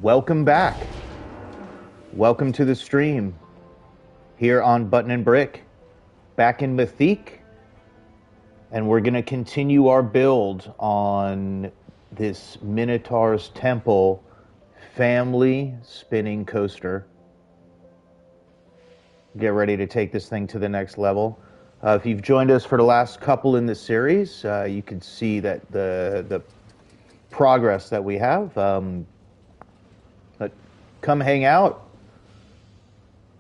Welcome back. Welcome to the stream here on Button and Brick, back in Mythique. And we're going to continue our build on this Minotaur's Temple family spinning coaster. Get ready to take this thing to the next level. If you've joined us for the last couple in the series, you can see that the progress that we have. But come hang out,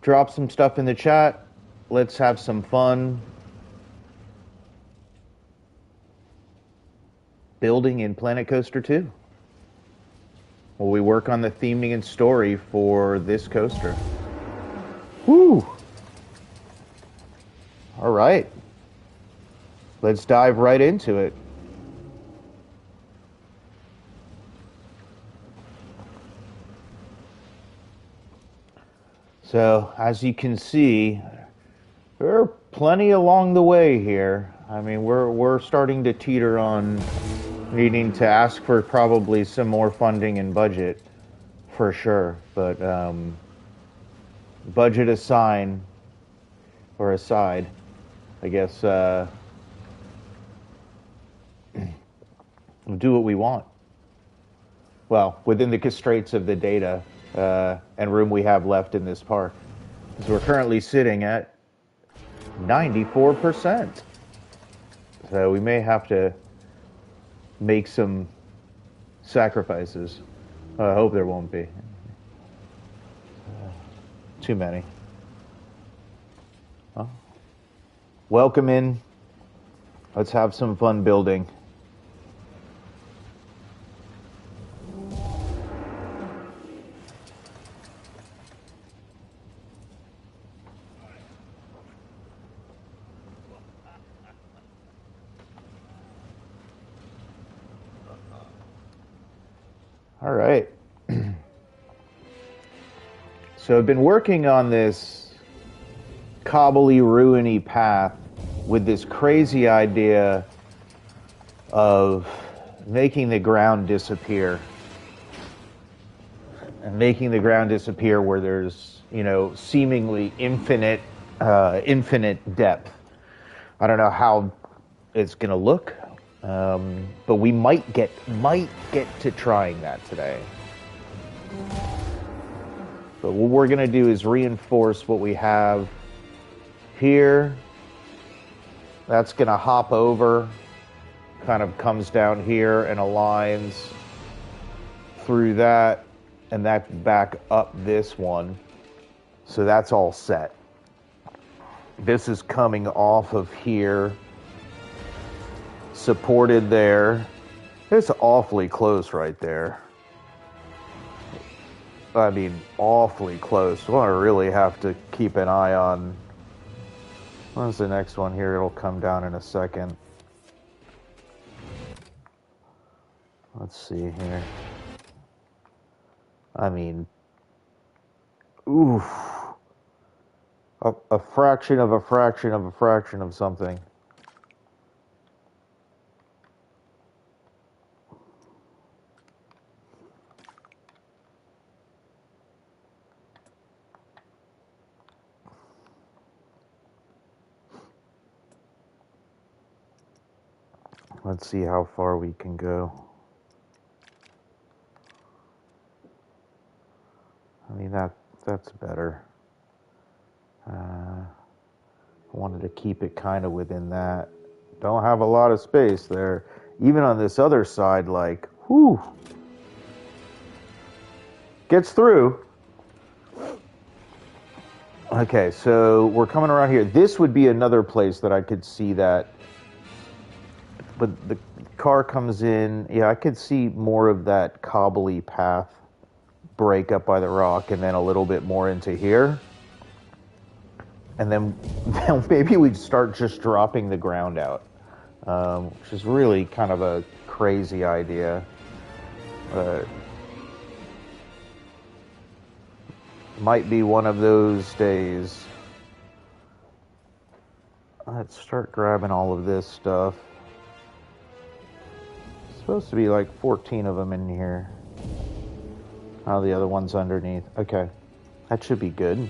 drop some stuff in the chat, let's have some fun building in Planet Coaster 2. Well, we work on the theming and story for this coaster. Woo! All right. Let's dive right into it. So, as you can see, there are plenty along the way here. I mean, we're starting to teeter on needing to ask for probably some more funding and budget, for sure. But budget aside, I guess we'll do what we want. Well, within the constraints of the data and room we have left in this park. So we're currently sitting at 94%. So we may have to make some sacrifices. I hope there won't be. Too many. Well, welcome in. Let's have some fun building. All right. So I've been working on this cobbly, ruiny path with this crazy idea of making the ground disappear. And making the ground disappear where there's, seemingly infinite depth. I don't know how it's going to look. But we might get to trying that today. But what we're going to do is reinforce what we have here. That's going to hop over, kind of comes down here and aligns through that, and that's back up this one. So that's all set. This is coming off of here, supported there. It's awfully close right there. I mean, awfully close. Well, I really have to keep an eye on. When's the next one here? It'll come down in a second. Let's see here. I mean, oof. A fraction of a fraction of a fraction of something. Let's see how far we can go. I mean, that's better. I wanted to keep it kind of within that. Don't have a lot of space there. Even on this other side, like, whew. Gets through. Okay, so we're coming around here. This would be another place that I could see that. But the car comes in. Yeah, I could see more of that cobbly path break up by the rock, and then a little bit more into here. And then maybe we'd start just dropping the ground out, which is really kind of a crazy idea. Might be one of those days. Let's start grabbing all of this stuff. Supposed to be like 14 of them in here. Oh, the other one's underneath. Okay. That should be good.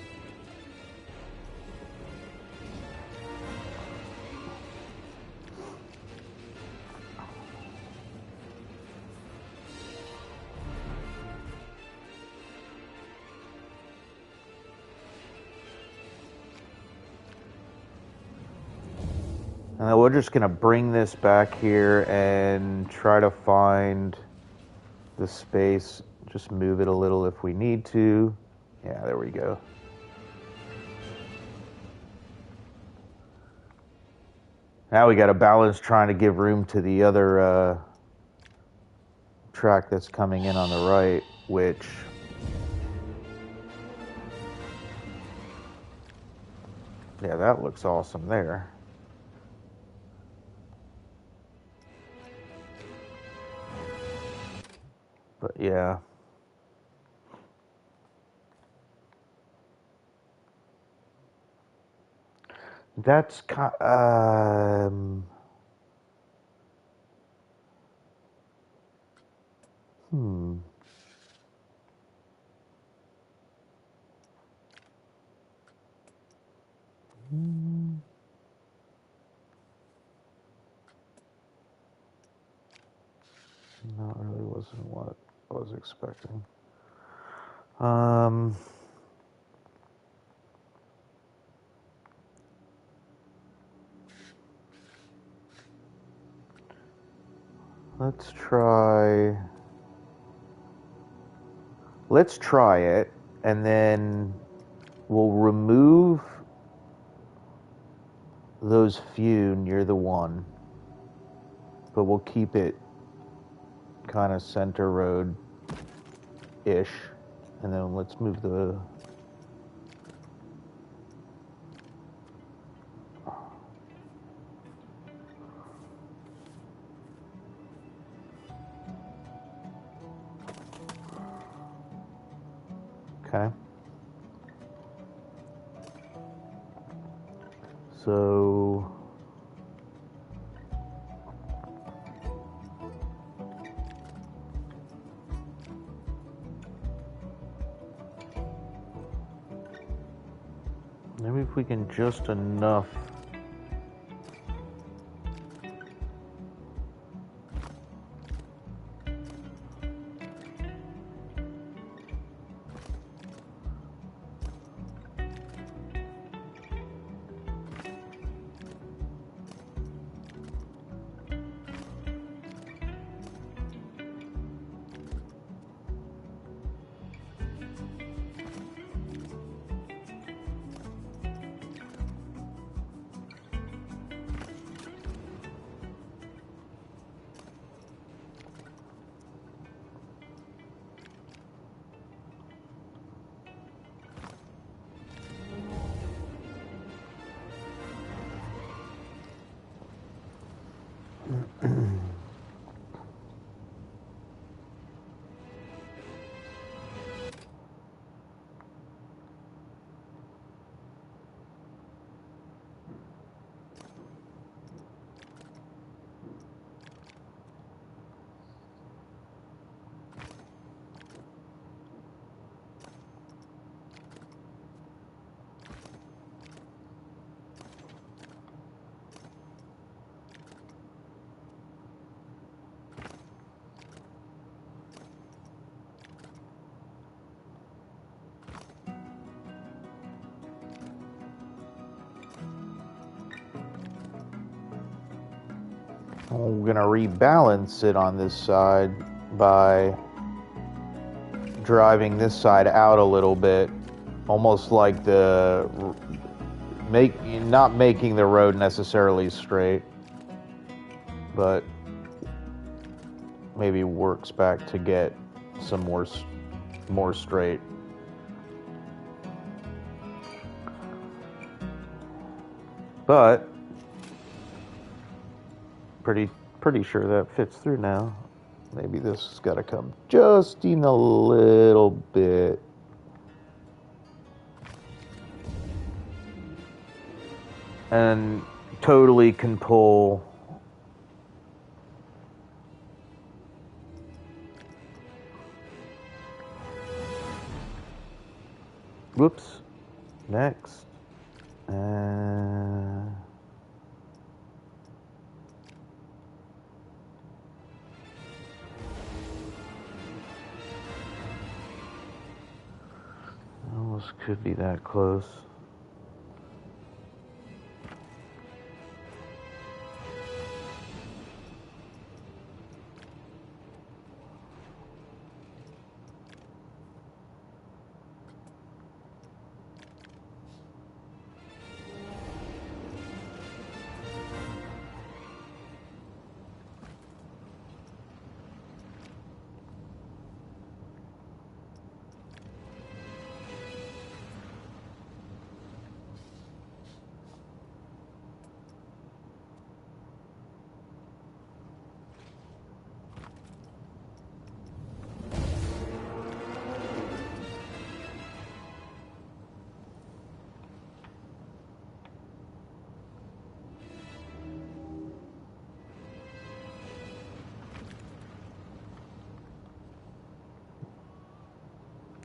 And then we're just going to bring this back here and try to find the space. Just move it a little if we need to. Yeah, there we go. Now we got to balance trying to give room to the other track that's coming in on the right, which... Yeah, that looks awesome there. But yeah. That's That really wasn't what I was expecting. Let's try it, and then we'll remove those few near the one, but we'll keep it kind of center road-ish, and then let's move the... Okay. So... maybe if we can just enough... We're going to rebalance it on this side by driving this side out a little bit, almost like not making the road necessarily straight, but maybe works back to get some more straight. But pretty sure that fits through now. Maybe this has got to come just in a little bit. And totally can pull Whoops. Next. Almost could be that close.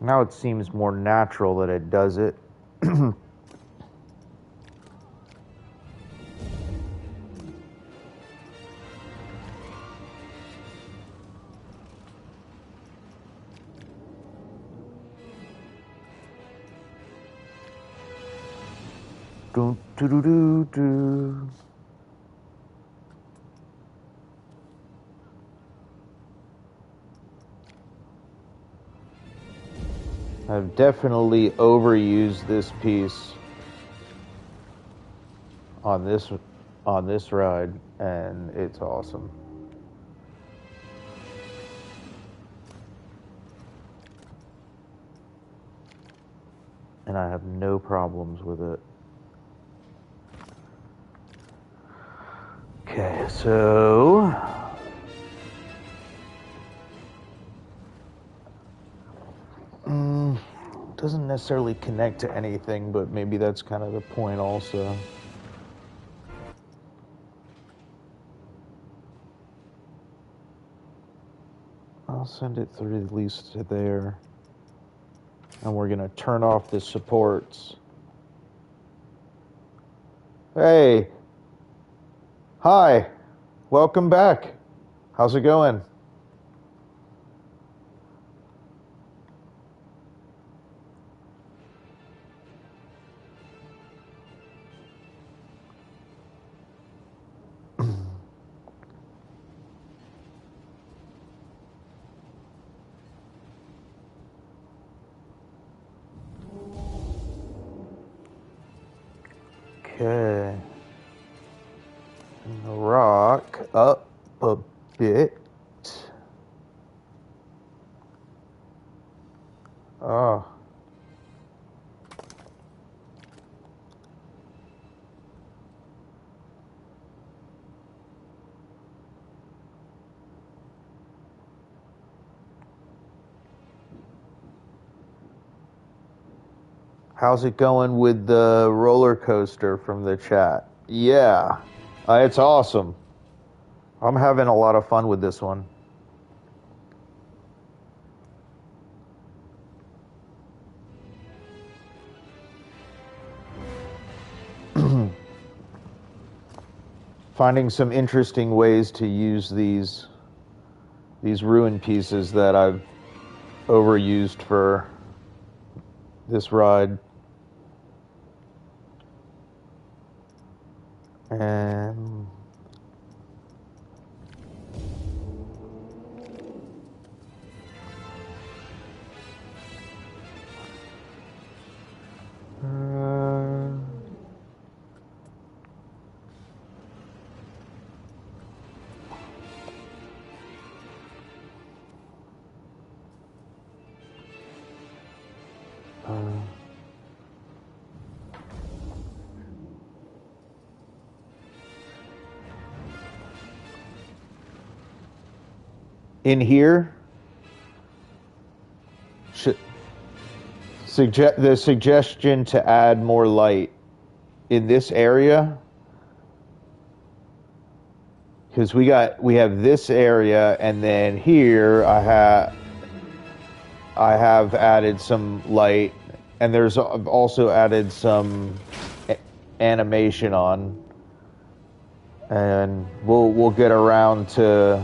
Now it seems more natural that it does it. Do do do do do. I've definitely overused this piece on this ride, and it's awesome. And I have no problems with it. Okay, so doesn't necessarily connect to anything, but maybe that's kind of the point also. I'll send it through at least to there. And we're gonna turn off the supports. Hey. Hi. Welcome back. How's it going? Okay. And the rock up a bit. Oh. How's it going with the roller coaster from the chat? Yeah, it's awesome. I'm having a lot of fun with this one. Finding some interesting ways to use these ruin pieces that I've overused for this ride. And in here, the suggestion to add more light in this area, because we have this area, and then here I have added some light, and there's I've also added some animation on, and we'll get around to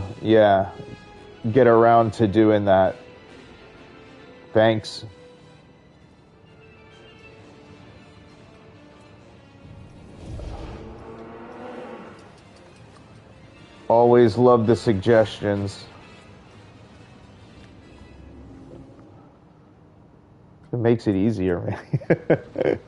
doing that. Thanks. Always love the suggestions. It makes it easier, man.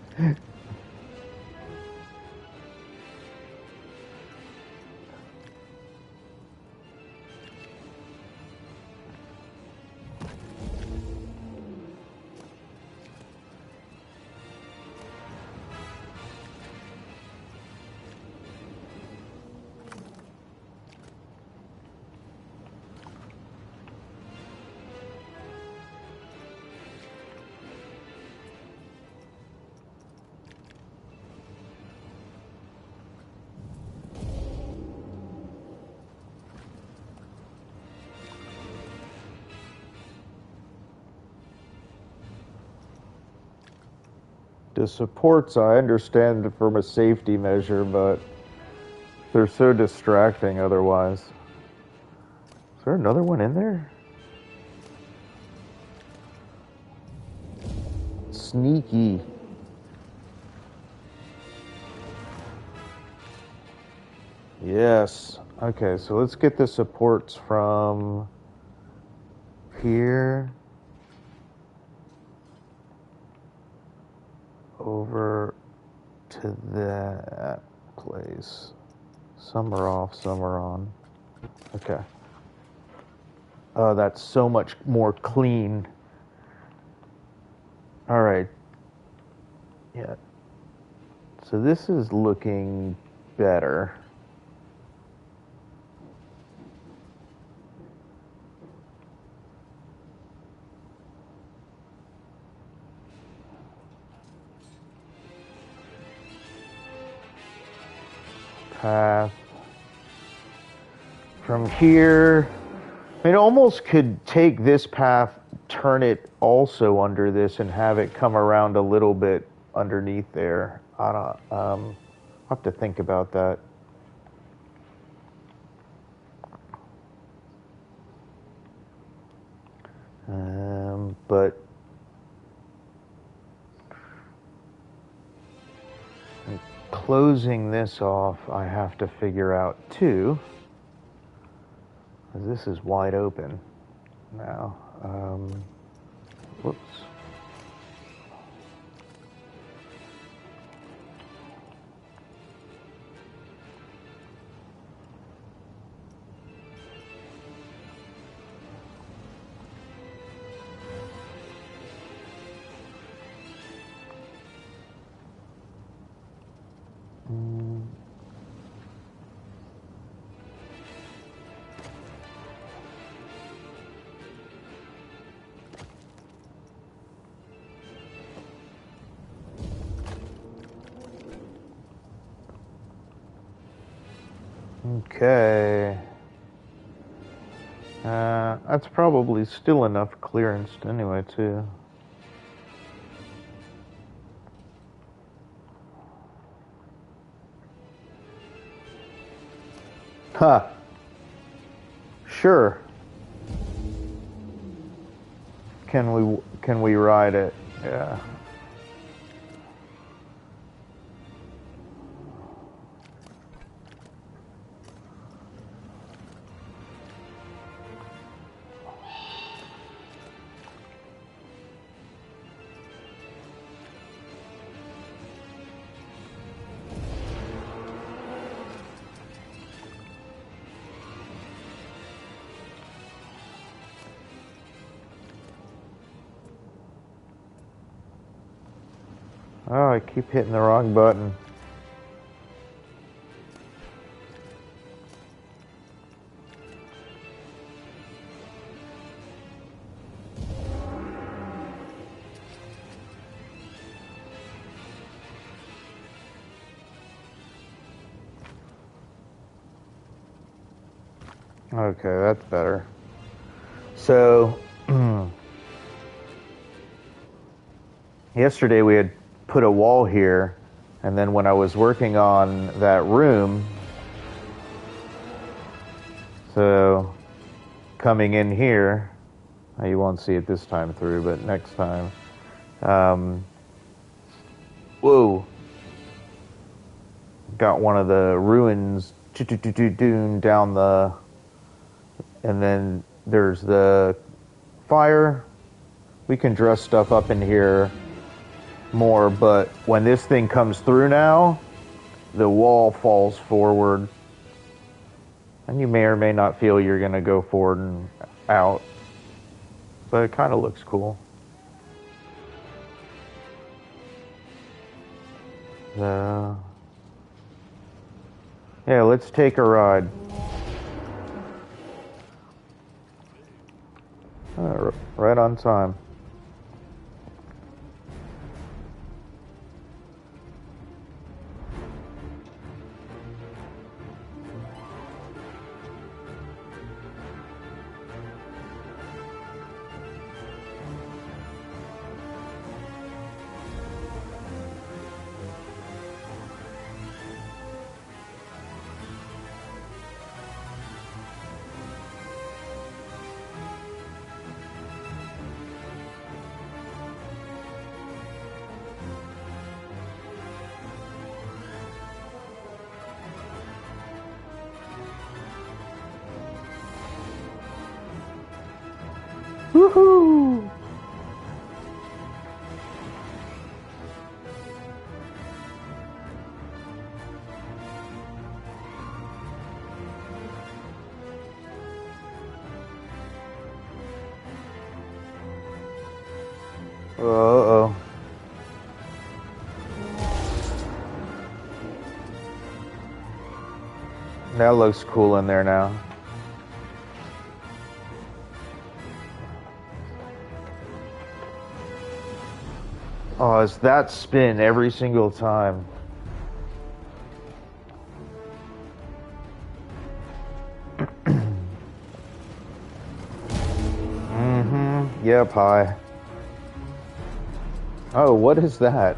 The supports, I understand from a safety measure, but they're so distracting otherwise. Is there another one in there? Sneaky. Yes. Okay, so let's get the supports from here over to that place. Some are off, some are on. Okay. Oh, that's so much more clean. All right. Yeah. So this is looking better. Path from here. I mean, almost could take this path, turn it also under this, and have it come around a little bit underneath there. I don't. I'll have to think about that. But closing this off, I have to figure out too. This is wide open now. Whoops. Okay. That's probably still enough clearance anyway, too. Huh. Sure. Can we ride it? Yeah. Oh, I keep hitting the wrong button. Okay, that's better. So, yesterday we had put a wall here, and then when I was working on that room, so coming in here, you won't see it this time through, but next time. Whoa. Got one of the ruins down the, and then there's the fire. We can dress stuff up in here more, but when this thing comes through now, the wall falls forward. And you may or may not feel you're going to go forward and out. But it kind of looks cool. Yeah, let's take a ride. Right on time. Woohoo! Uh-oh. That looks cool in there now. Oh, it's that spin every single time. Mm-hmm. Yep, hi. Oh, what is that?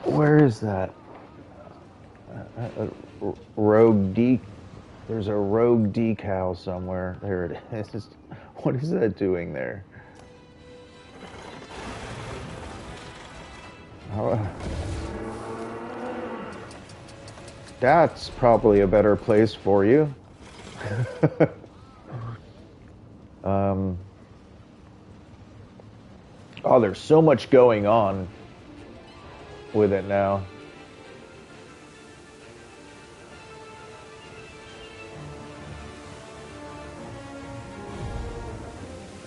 Where is that? There's a rogue decal somewhere. There it is. What is that doing there? That's probably a better place for you. Oh, there's so much going on with it now.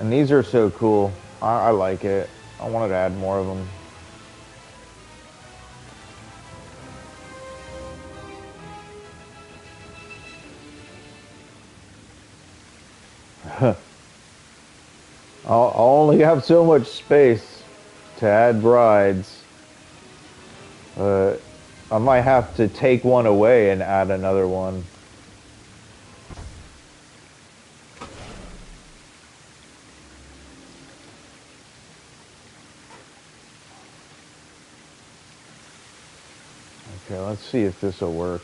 And these are so cool. I like it. I wanted to add more of them. I'll only have so much space to add rides. I might have to take one away and add another one. Okay, let's see if this will work.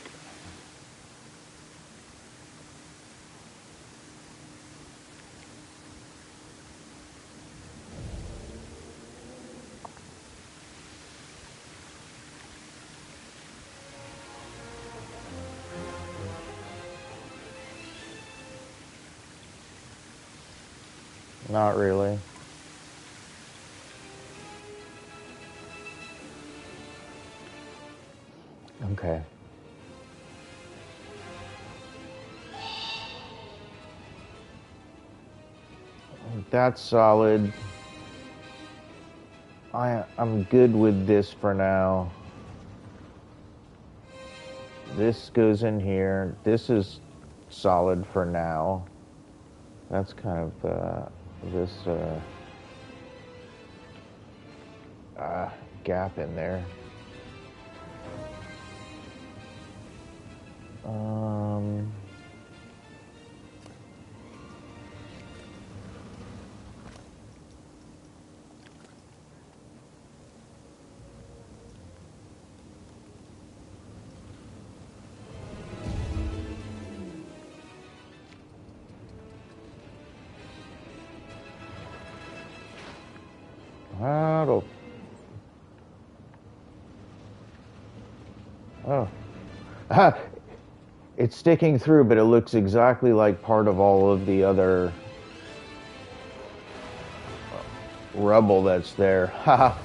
Not really. Okay. That's solid. I'm good with this for now. This goes in here. This is solid for now. That's kind of this gap in there. throttle. Oh. Ah, it's sticking through, but it looks exactly like part of all of the other rubble that's there. Haha.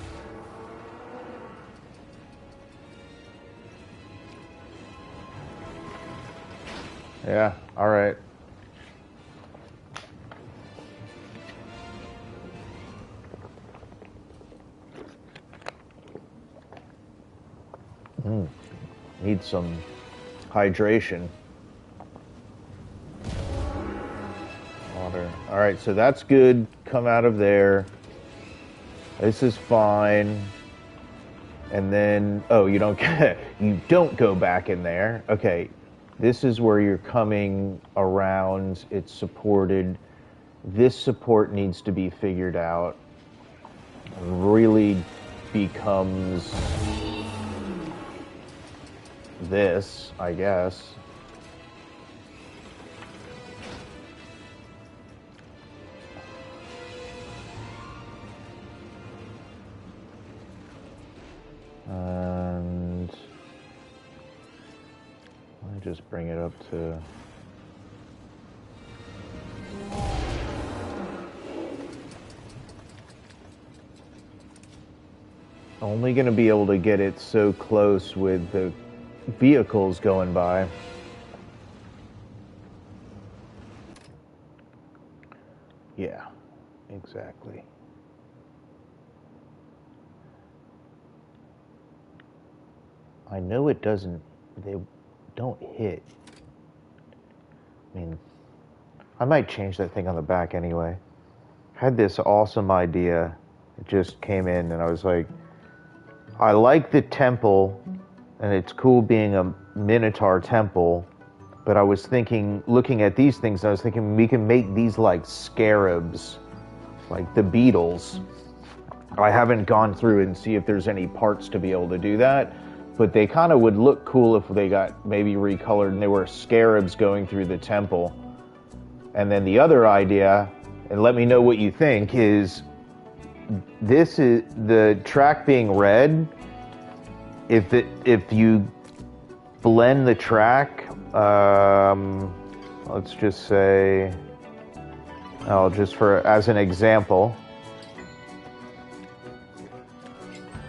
Yeah, all right. Need some hydration. Water. All right, so that's good. Come out of there. This is fine. And then, oh, you don't go back in there. Okay, this is where you're coming around. It's supported. This support needs to be figured out. Really becomes this, I guess. And let me just bring it up to... Only going to be able to get it so close with the vehicles going by. Yeah, exactly. I know it doesn't, they don't hit. I mean, I might change that thing on the back anyway. Had this awesome idea. It just came in and I was like, I like the temple and it's cool being a Minotaur temple, but I was thinking, looking at these things, I was thinking we can make these like scarabs, like the beetles. I haven't gone through and see if there's any parts to be able to do that, but they kind of would look cool if they got maybe recolored and they were scarabs going through the temple. And then the other idea, and let me know what you think, is this is the track being red. If you blend the track, let's just say, just for as an example,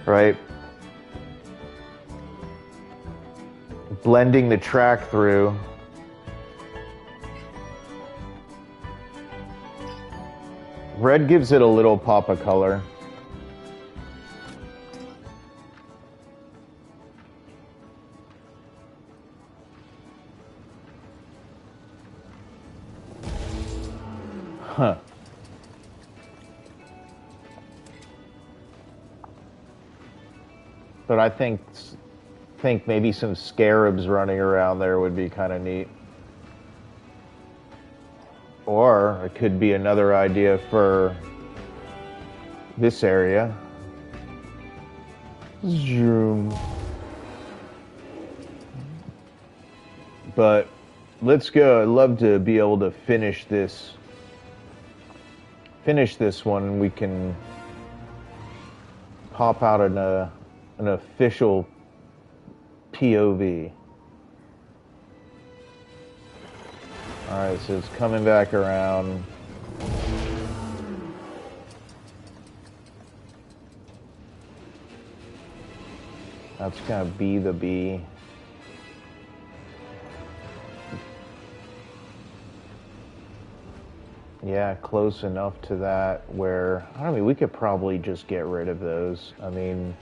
right? Blending the track through. Red gives it a little pop of color. Huh. But I think maybe some scarabs running around there would be kind of neat. Or it could be another idea for this area. Zoom. But let's go. I'd love to be able to finish this one. We can pop out an official POV. Alright, so it's coming back around. That's gonna be the B. Yeah, close enough to that where, I mean, we could probably just get rid of those. I mean,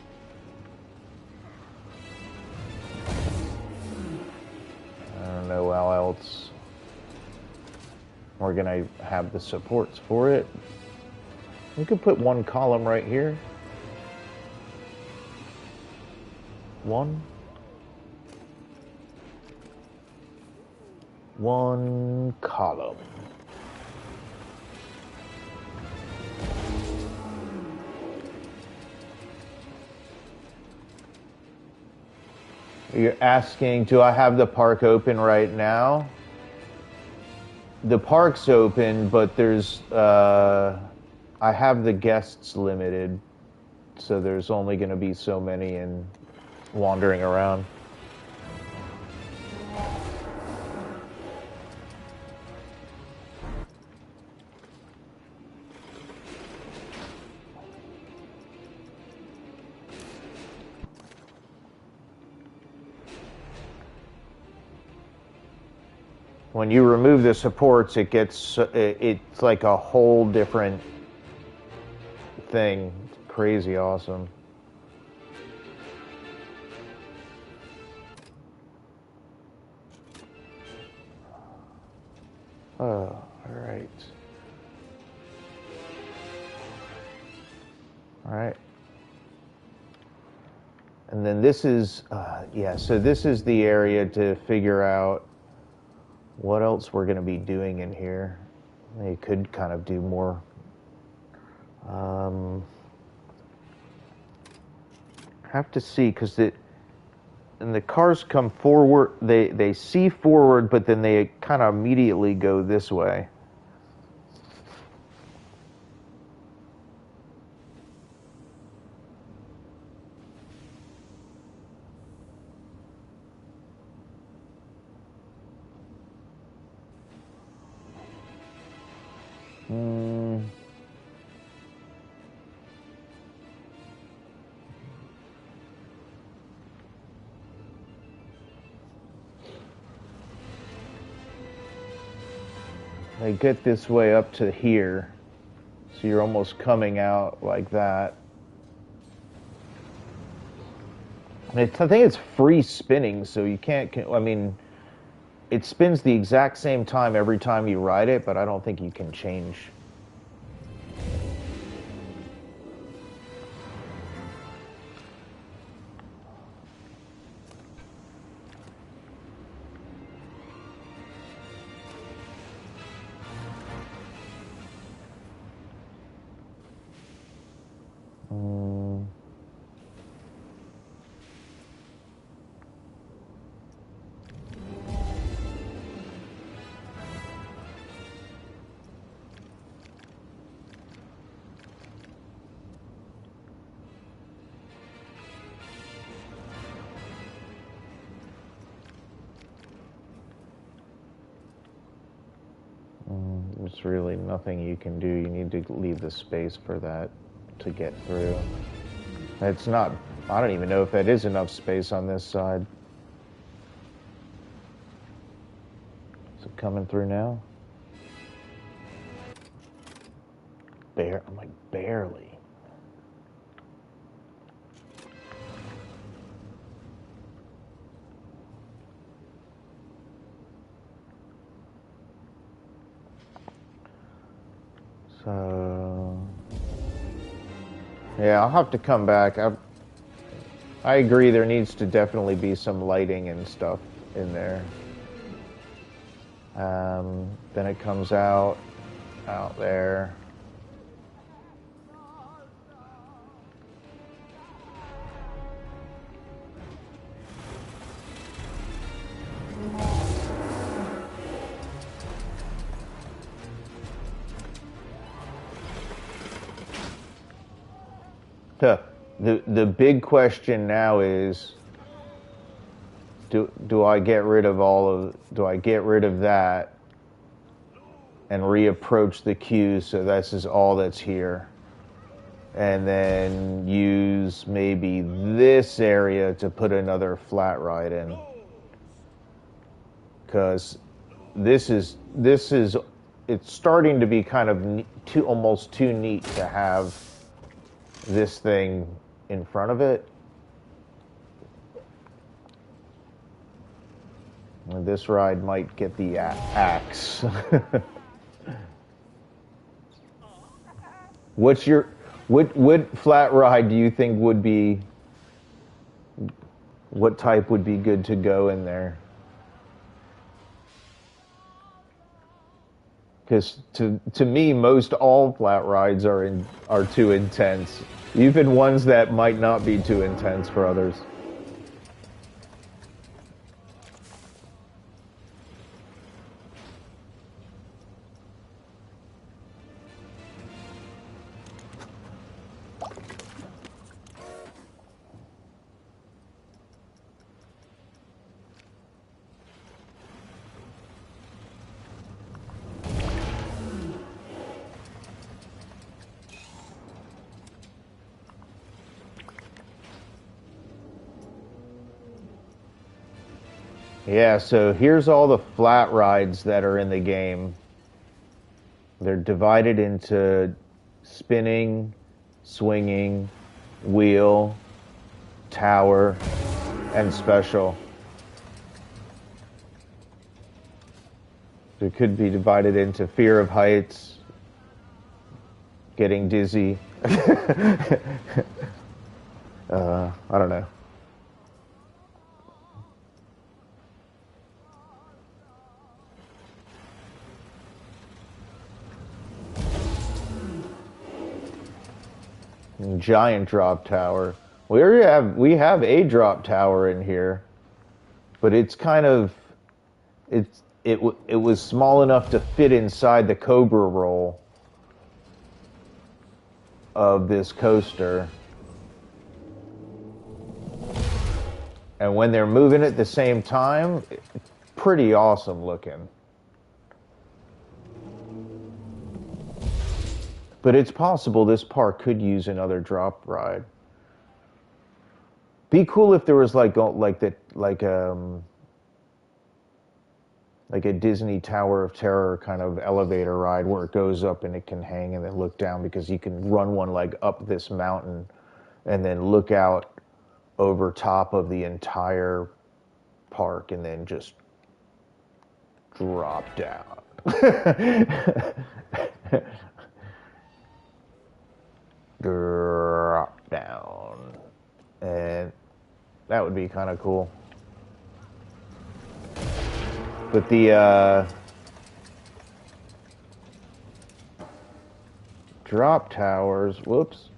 I don't know how else we're gonna have the supports for it. We could put one column right here. One column. You're asking, do I have the park open right now? The park's open, but there's, I have the guests limited. so there's only going to be so many and wandering around. When you remove the supports, it's like a whole different thing. It's crazy awesome. Oh, all right. All right. And then this is, yeah, so this is the area to figure out what else we're going to be doing in here. You could kind of do more. Have to see, because and the cars come forward, they see forward, but then they kind of immediately go this way. They get this way up to here, so you're almost coming out like that. I think it's free spinning, so you can't, I mean, it spins the exact same time every time you ride it, but I don't think you can change. There's really nothing you can do. You need to leave the space for that to get through. It's not, I don't even know if that is enough space on this side. Is it coming through now? I'm like, barely. So, yeah, I'll have to come back. I agree there needs to definitely be some lighting and stuff in there. Then it comes out there. The big question now is, do I get rid of that and reapproach the queue so this is all that's here, and then use maybe this area to put another flat ride in, because this is it's starting to be kind of almost too neat to have this thing in front of it. And this ride might get the axe. What flat ride do you think would be, what type would be good to go in there? Because to me, most all flat rides are too intense. Even ones that might not be too intense for others. Yeah, so here's all the flat rides that are in the game. They're divided into spinning, swinging, wheel, tower, and special. It could be divided into fear of heights, getting dizzy. I don't know. Giant drop tower. We have a drop tower in here, but it's kind of it was small enough to fit inside the Cobra roll of this coaster. And when they're moving at the same time, pretty awesome looking. But it's possible this park could use another drop ride. Be cool if there was like a Disney Tower of Terror kind of elevator ride where it goes up and it can hang and then look down, because you can run one leg up this mountain and then look out over top of the entire park and then just drop down. Drop down. And that would be kind of cool. But the drop towers, whoops.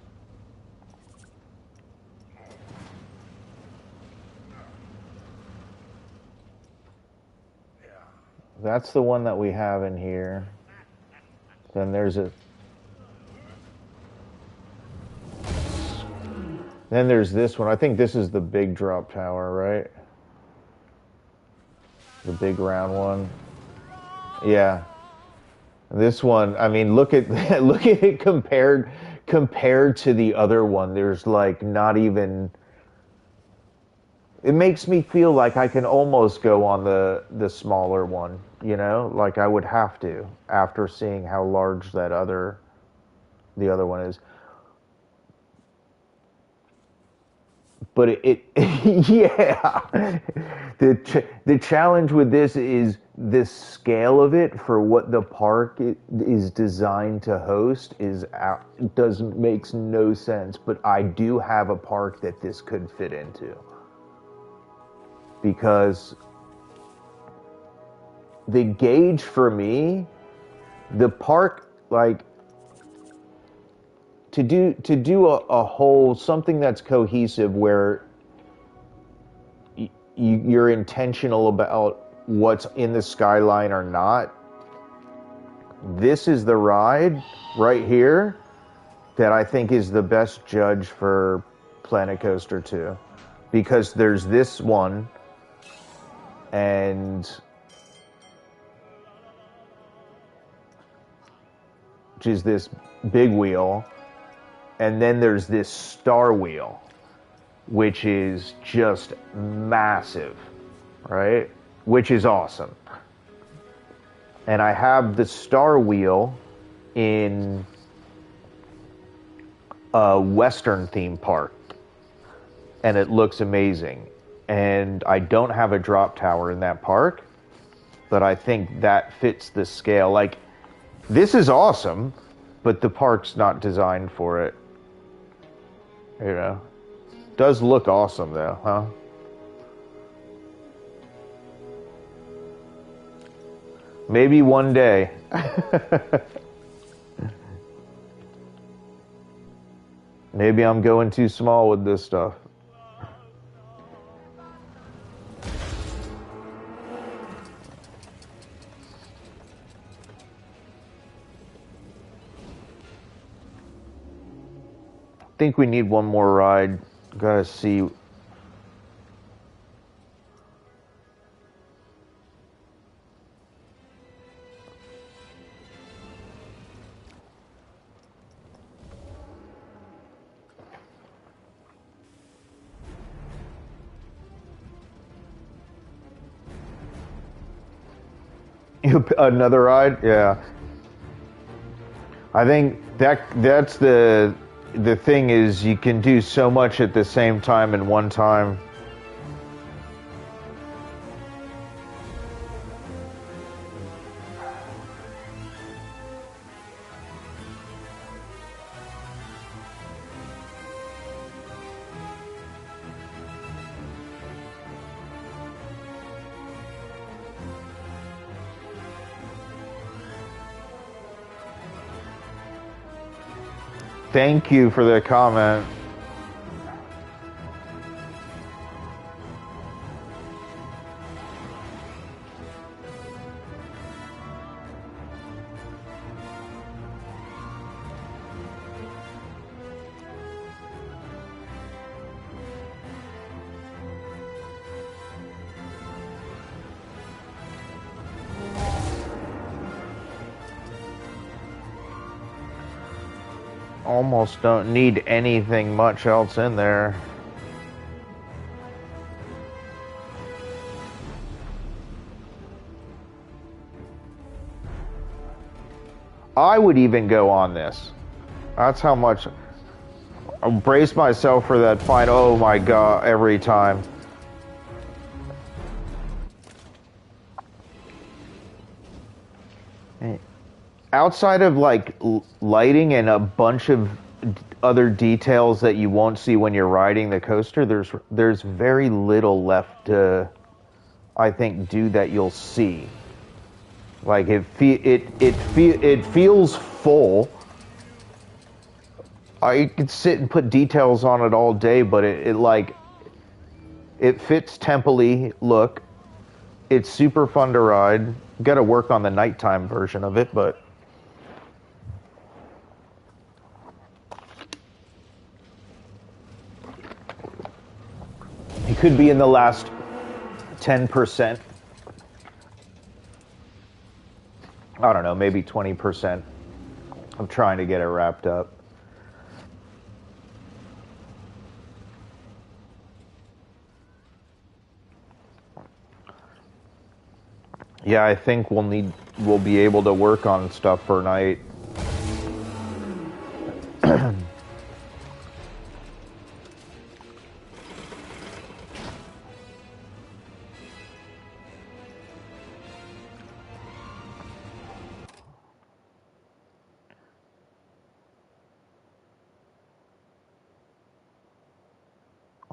That's the one that we have in here. Then there's this one. I think this is the big drop tower, right? The big round one. Yeah. This one, I mean, look at look at it compared to the other one. There's like not even. It makes me feel like I can almost go on the smaller one, you know? Like I would have to after seeing how large the other one is. But yeah, the challenge with this is the scale of it for what the park is designed to host makes no sense. But I do have a park that this could fit into, because the gauge for me, the park, like to do a whole something that's cohesive where you're intentional about what's in the skyline or not. This is the ride right here that I think is the best judge for Planet Coaster 2, because there's this one and which is this big wheel, and then there's this star wheel, which is just massive, right? Which is awesome. And I have the star wheel in a Western theme park, and it looks amazing. And I don't have a drop tower in that park, but I think that fits the scale. Like, this is awesome, but the park's not designed for it. You know? Does look awesome though, huh? Maybe one day. Maybe I'm going too small with this stuff. I think we need one more ride. Gotta see. Another ride? Yeah. I think that's the thing is you can do so much at the same time in one time. Thank you for the comment. Almost don't need anything much else in there. I would even go on this. That's how much. I'll brace myself for that fight. Oh my god, every time. Outside of like lighting and a bunch of other details that you won't see when you're riding the coaster, there's very little left to, I think, do that you'll see. Like it feels full. I could sit and put details on it all day, but it fits temple-y look. It's super fun to ride. Got to work on the nighttime version of it, but it could be in the last 10%. I don't know, maybe 20% of trying to get it wrapped up. Yeah, I think we'll be able to work on stuff for night.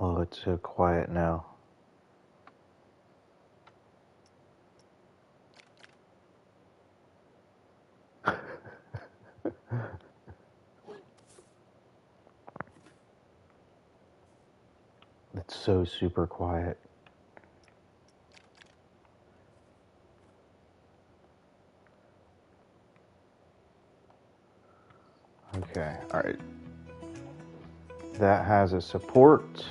Oh, it's so quiet now. It's so super quiet. Okay, all right. That has a support.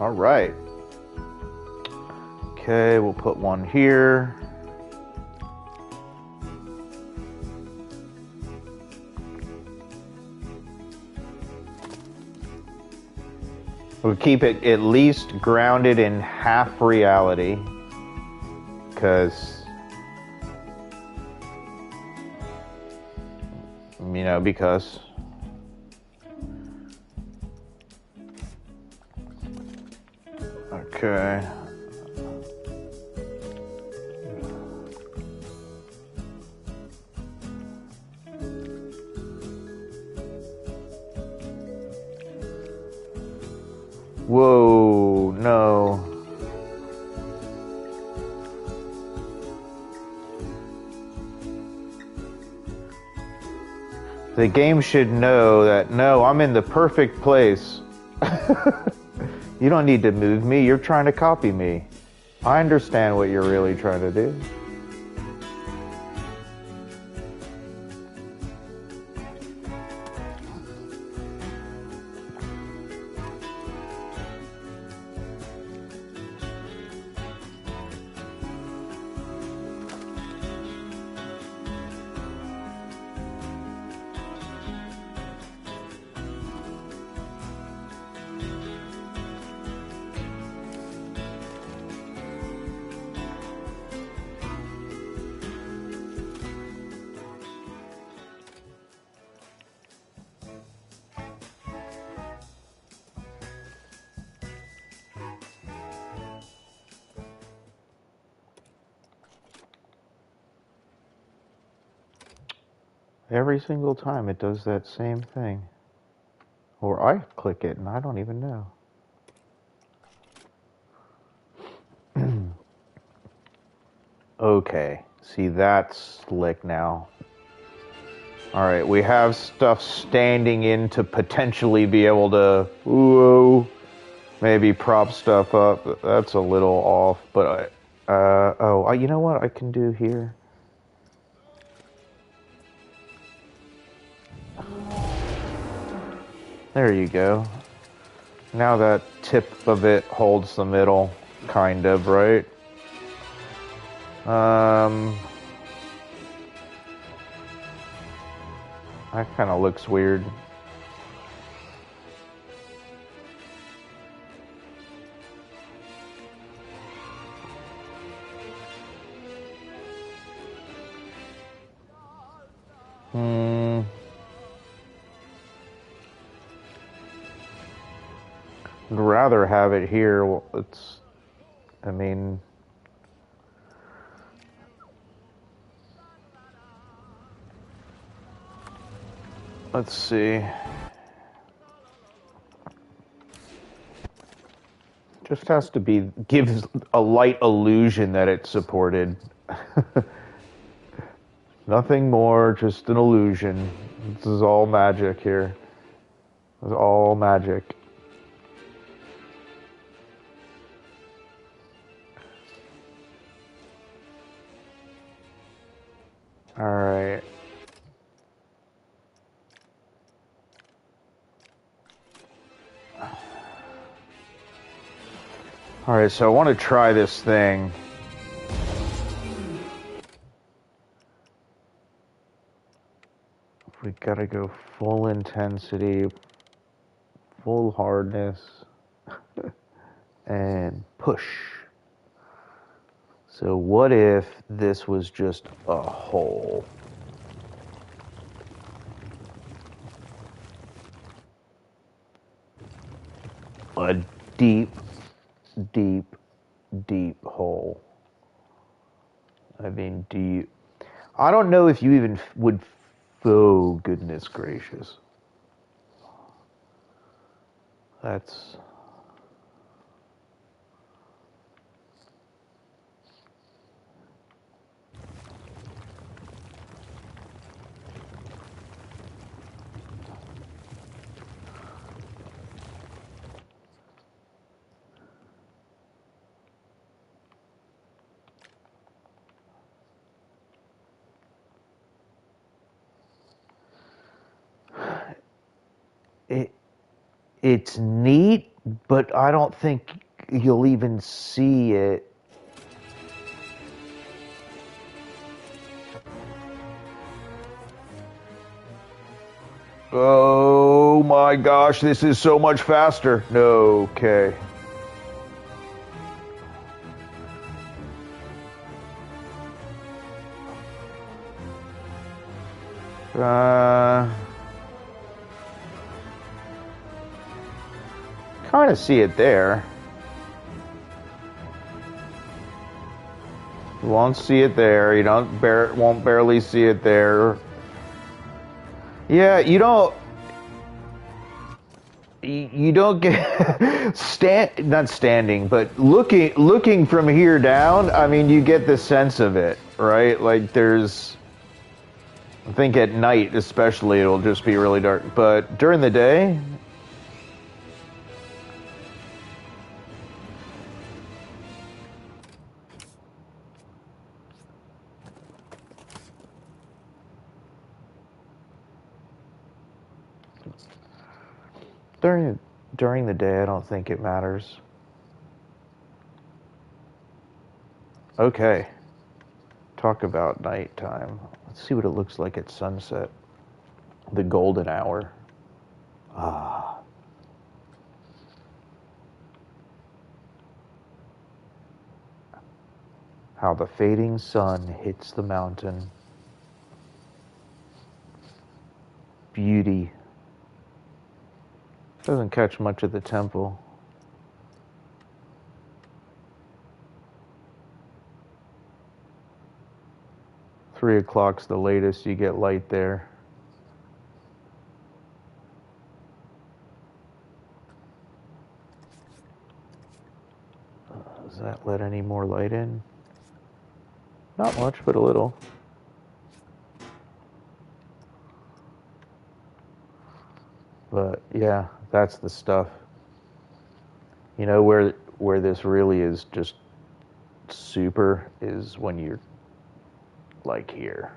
All right. Okay, we'll put one here. We'll keep it at least grounded in half reality, because, because. Okay. Whoa, no. The game should know that, no, I'm in the perfect place. You don't need to move me, you're trying to copy me. I understand what you're really trying to do. Every single time it does that same thing. Or I click it and I don't even know. Okay, see that's slick now. Alright, we have stuff standing in to potentially be able to, whoa, maybe prop stuff up. That's a little off, but you know what I can do here? There you go. Now that tip of it holds the middle, kind of, right? That kind of looks weird. I'd rather have it here. Well, I mean, let's see. Just has to be, gives a light illusion that it's supported. Nothing more, just an illusion. This is all magic here. It's all magic. Alright. Alright, so I want to try this thing. We gotta go full intensity, full hardness, and push. So what if this was just a hole? A deep, deep, deep hole. I mean, I don't know if you even would... Oh, goodness gracious. That's... It's neat, but I don't think you'll even see it. Oh my gosh, this is so much faster. No, okay. Kind of see it there. You won't see it there. You won't barely see it there. Yeah, you don't get not standing, but looking from here down. I mean, you get the sense of it, right? Like I think at night especially it'll just be really dark, but during the day. During the day, I don't think it matters. Okay. Talk about nighttime. Let's see what it looks like at sunset. The golden hour. Ah. How the fading sun hits the mountain. Beauty. Doesn't catch much of the temple. Three o'clock's the latest you get light there. Does that let any more light in? Not much, but a little. But yeah, that's the stuff. You know where this really is just super is when you're like here.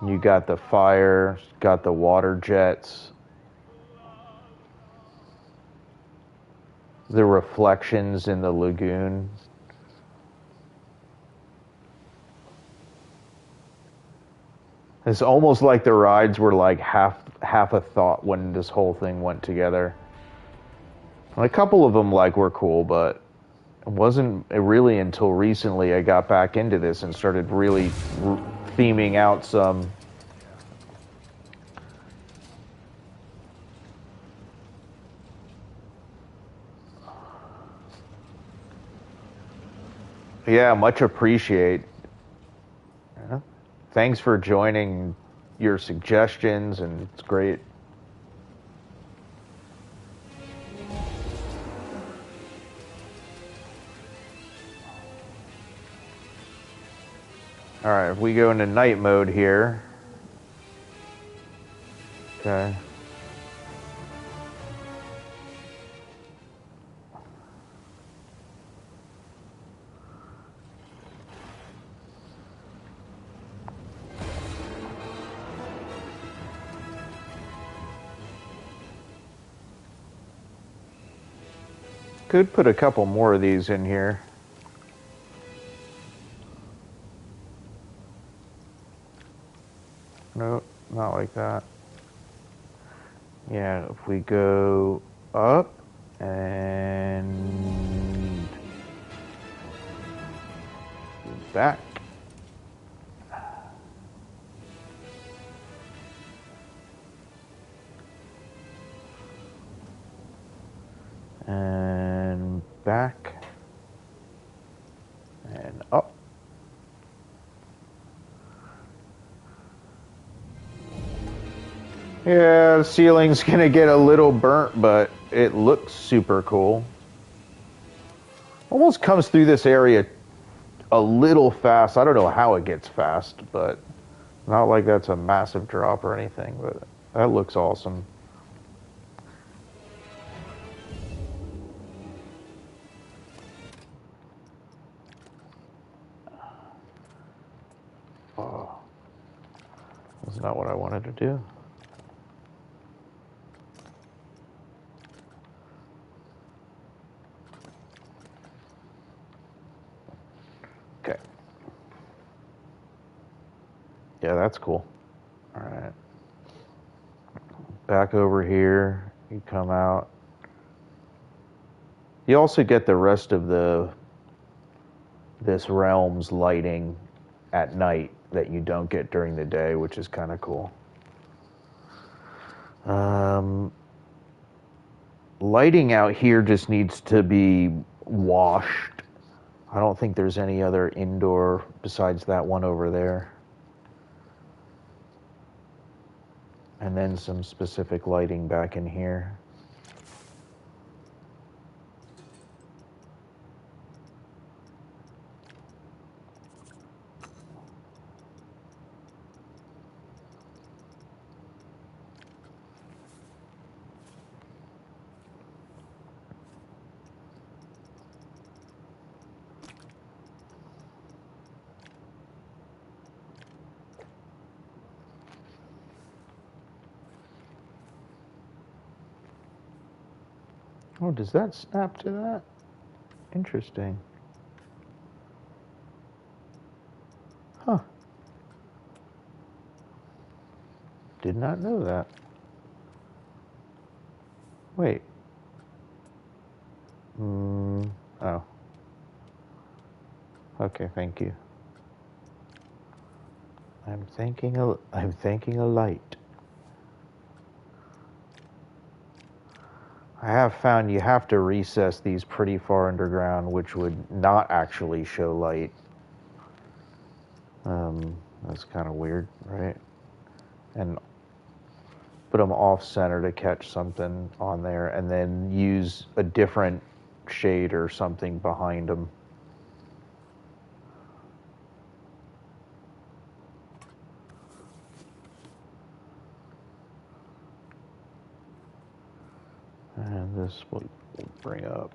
You got the fire, got the water jets, the reflections in the lagoon. It's almost like the rides were like half a thought when this whole thing went together. And a couple of them like were cool, but it wasn't really until recently I got back into this and started really theming out some. Yeah, much appreciate. Yeah. Thanks for joining your suggestions, and it's great. All right, if we go into night mode here. Okay. Could put a couple more of these in here. Nope, not like that. Yeah, if we go up and back. And back. And up. Yeah, the ceiling's gonna get a little burnt, but it looks super cool. Almost comes through this area a little fast. I don't know how it gets fast, but not like that's a massive drop or anything, but that looks awesome. Oh, that's not what I wanted to do. Okay. Yeah, that's cool. All right. Back over here, you come out. You also get the rest of this realm's lighting at night that you don't get during the day, which is kind of cool. Lighting out here just needs to be washed. I don't think there's any other indoor besides that one over there. And then some specific lighting back in here. Oh, does that snap to that? Interesting. Huh. Did not know that. Wait. Oh. Okay, thank you. I'm thanking a light. I have found you have to recess these pretty far underground, which would not actually show light. That's kind of weird, right? And put them off center to catch something on there, and then use a different shade or something behind them. And this will bring up.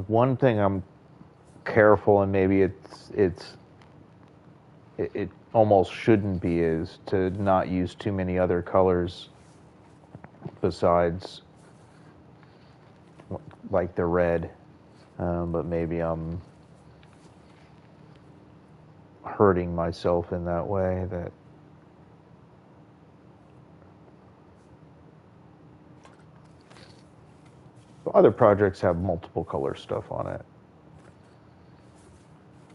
One thing I'm careful, and maybe it almost shouldn't be, is to not use too many other colors besides like the red. But maybe I'm hurting myself in that way. That other projects have multiple color stuff on it.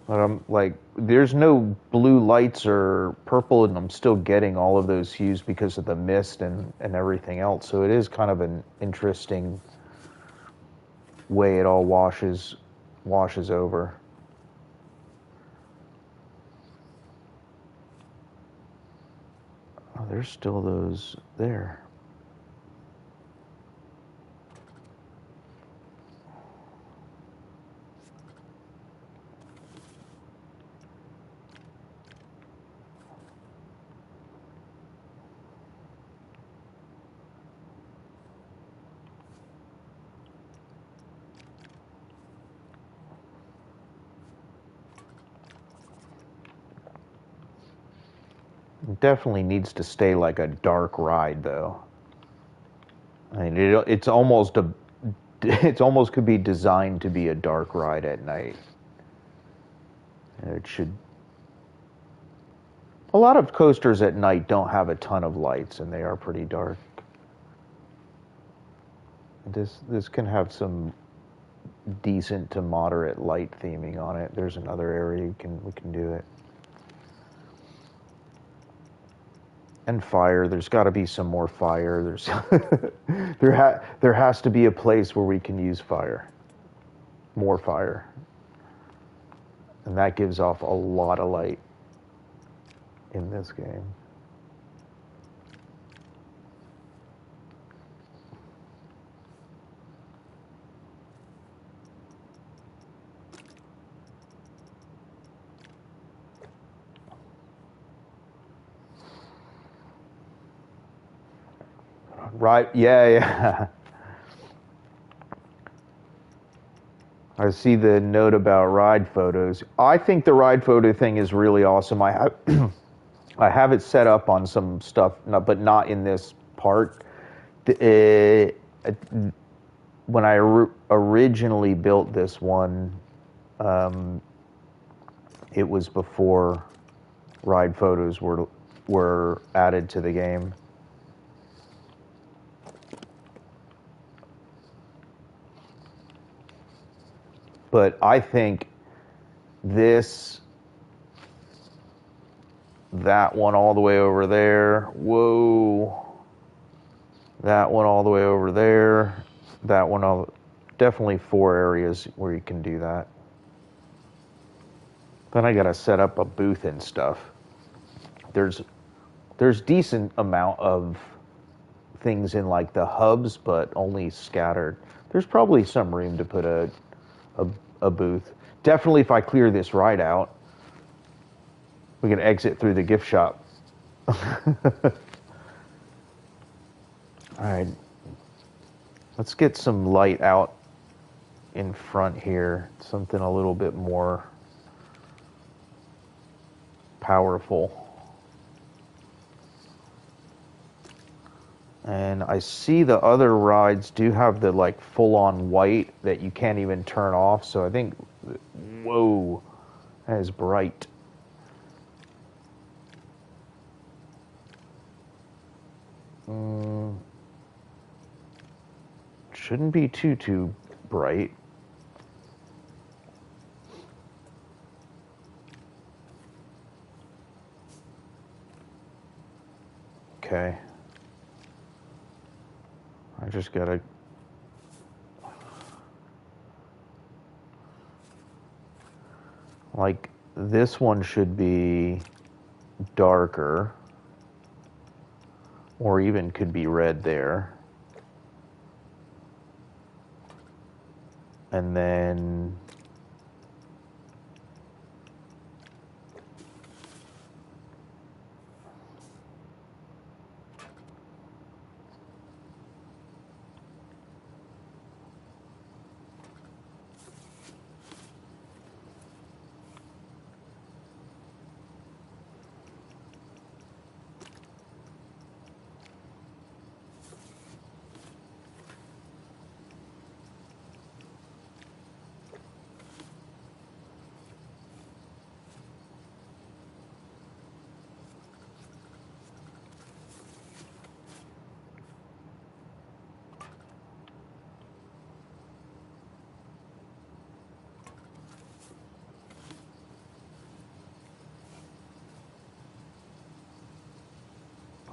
But I'm like, there's no blue lights or purple, and I'm still getting all of those hues because of the mist and everything else. So it is kind of an interesting way it all washes over. Oh, there's still those there. It definitely needs to stay like a dark ride, though. I mean, it's almost it's almost could be designed to be a dark ride at night. It should. A lot of coasters at night don't have a ton of lights, and they are pretty dark. This can have some decent to moderate light theming on it. There's another area we can do it. And fire. There's got to be some more fire. There's there has to be a place where we can use fire. More fire. And that gives off a lot of light in this game. Right, yeah. I see the note about ride photos. I think the ride photo thing is really awesome. I have I have it set up on some stuff, but not in this part. When I originally built this one, it was before ride photos were added to the game. But I think that one all the way over there, whoa, that one all the way over there, that one definitely 4 areas where you can do that. Then I gotta set up a booth and stuff. There's decent amount of things in like the hubs, but only scattered. There's probably some room to put a booth. Definitely, if I clear this ride out, we can exit through the gift shop. All right, let's get some light out in front here. Something a little bit more powerful. And I see the other rides do have the like full-on white that you can't even turn off. So I think, whoa, that is bright. Shouldn't be too bright. Okay. I just gotta... Like, this one should be darker. Or even could be red there. And then...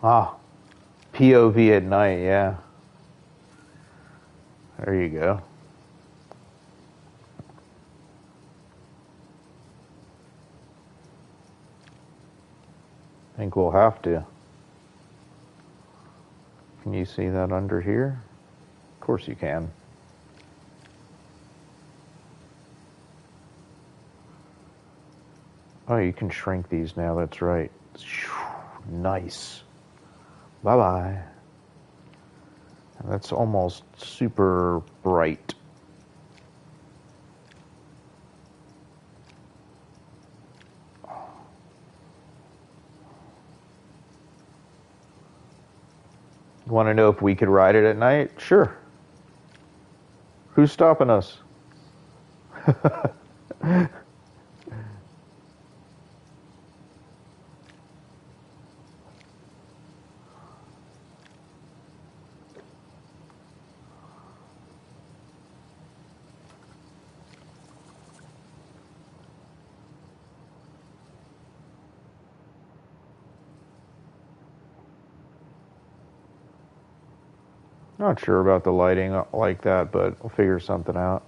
Ah, POV at night, yeah. There you go. I think we'll have to. Can you see that under here? Of course you can. Oh, you can shrink these now, that's right. Nice. Bye-bye. That's almost super bright. You want to know if we could ride it at night? Sure. Who's stopping us? Not sure about the lighting like that, but we'll figure something out.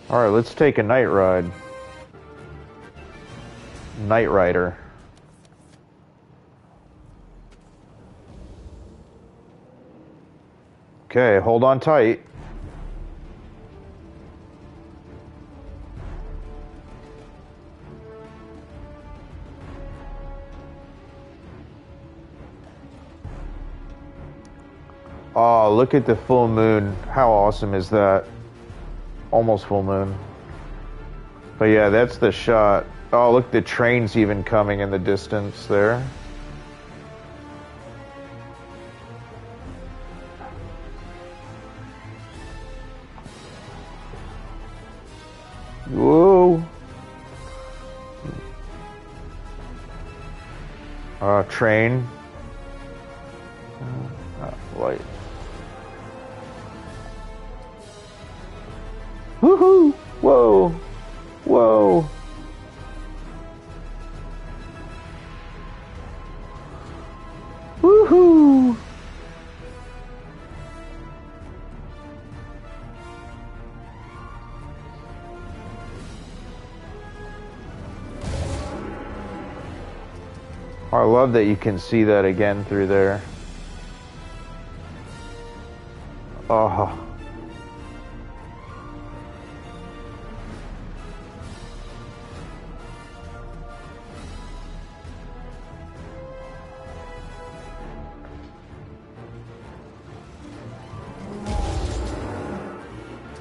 All right, let's take a night ride. Night Rider. Okay, hold on tight. Oh, look at the full moon. How awesome is that? Almost full moon. But yeah, that's the shot. Oh, look, the train's even coming in the distance there. Whoa. Train. Light. Woohoo! Whoa! Whoa! Woohoo! love that you can see that again through there. Oh.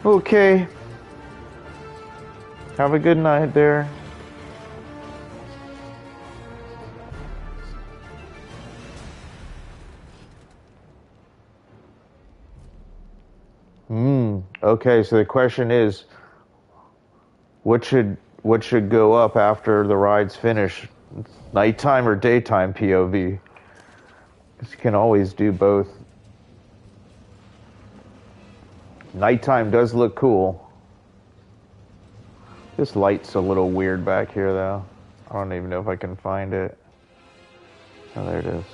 Okay. Have a good night there. Okay, so the question is, what should go up after the ride's finished? Nighttime or daytime POV? 'Cause you can always do both. Nighttime does look cool. This light's a little weird back here, though. I don't even know if I can find it. Oh, there it is.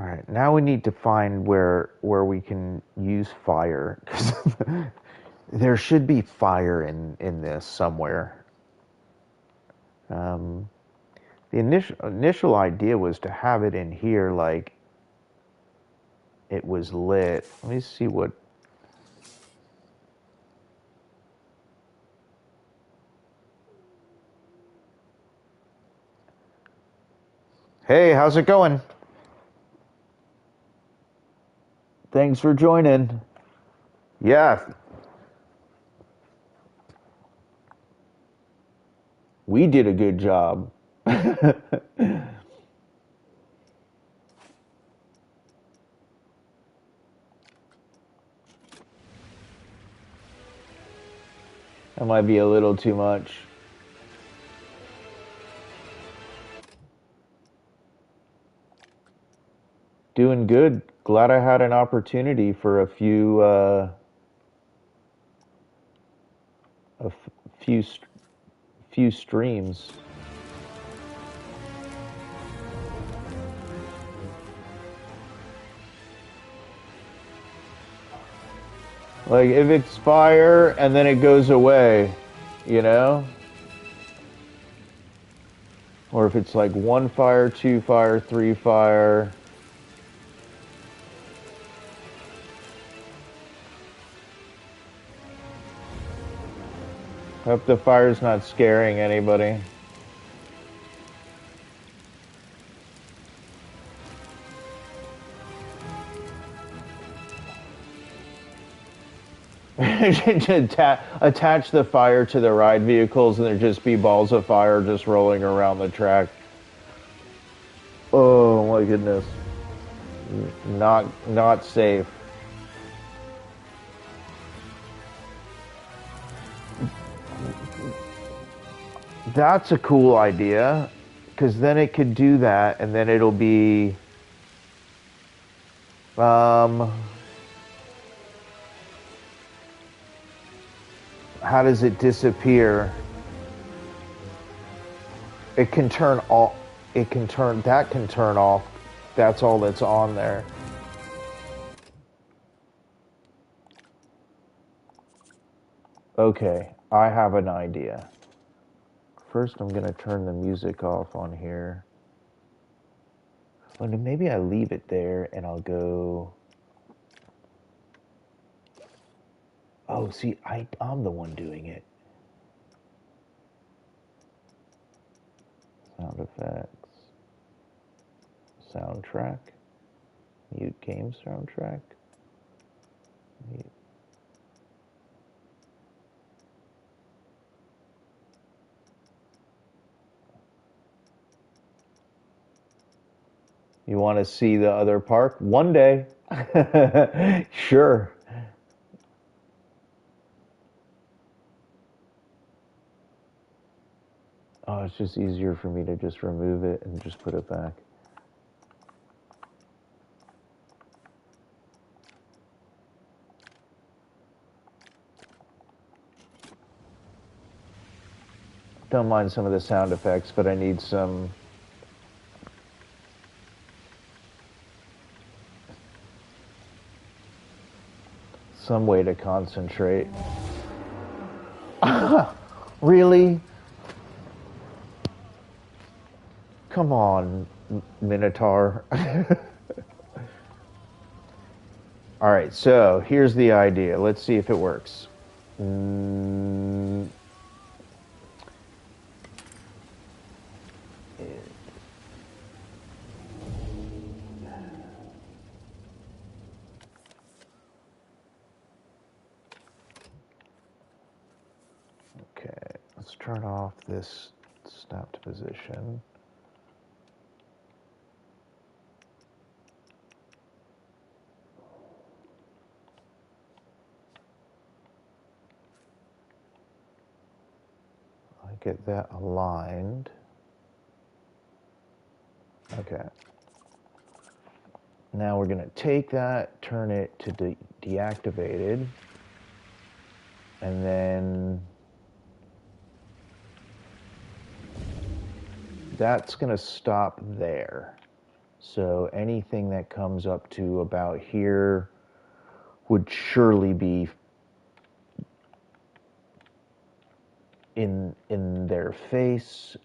All right, now we need to find where we can use fire. There should be fire in this somewhere. The initial idea was to have it in here like it was lit. Let me see what. Hey, how's it going? Thanks for joining. Yeah. We did a good job. That might be a little too much. Doing good. Glad I had an opportunity for a few few streams. Like if it's fire and then it goes away, you know? Or if it's like 1 fire, 2 fire, 3 fire. Hope the fire's not scaring anybody. Attach the fire to the ride vehicles and there just be balls of fire just rolling around the track. Oh my goodness. Not safe. That's a cool idea, because then it could do that, and then it'll be how does it disappear? It can turn off. It can turn off. That's all that's on there. Okay, I have an idea. First, I'm gonna turn the music off on here. Well, maybe I leave it there and I'll go. Oh, see, I'm the one doing it. Sound effects. Soundtrack. Mute game soundtrack. Mute. You want to see the other park? One day. Sure. Oh, it's just easier for me to just remove it and just put it back. Don't mind some of the sound effects, but I need some way to concentrate. Really? Come on, Minotaur. All right, so here's the idea. Let's see if it works. Okay, let's turn off this snapped position. I get that aligned. Okay. Now we're going to take that, turn it to deactivated, and then that's going to stop there. So anything that comes up to about here would surely be in their face.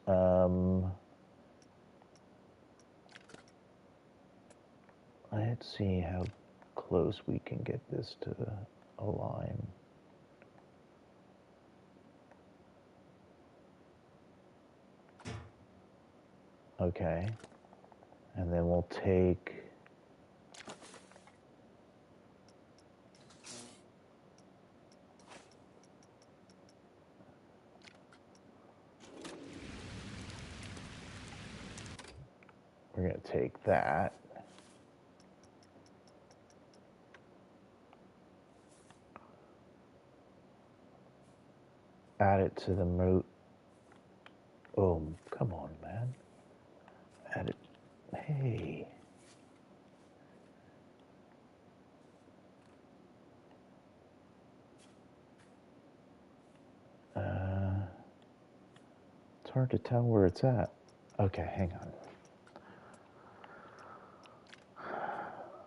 Let's see how close we can get this to align. Okay. And then we'll take we're going to take that. Add it to the moat. Oh, come on, man. Add it. Hey. It's hard to tell where it's at. Okay, hang on.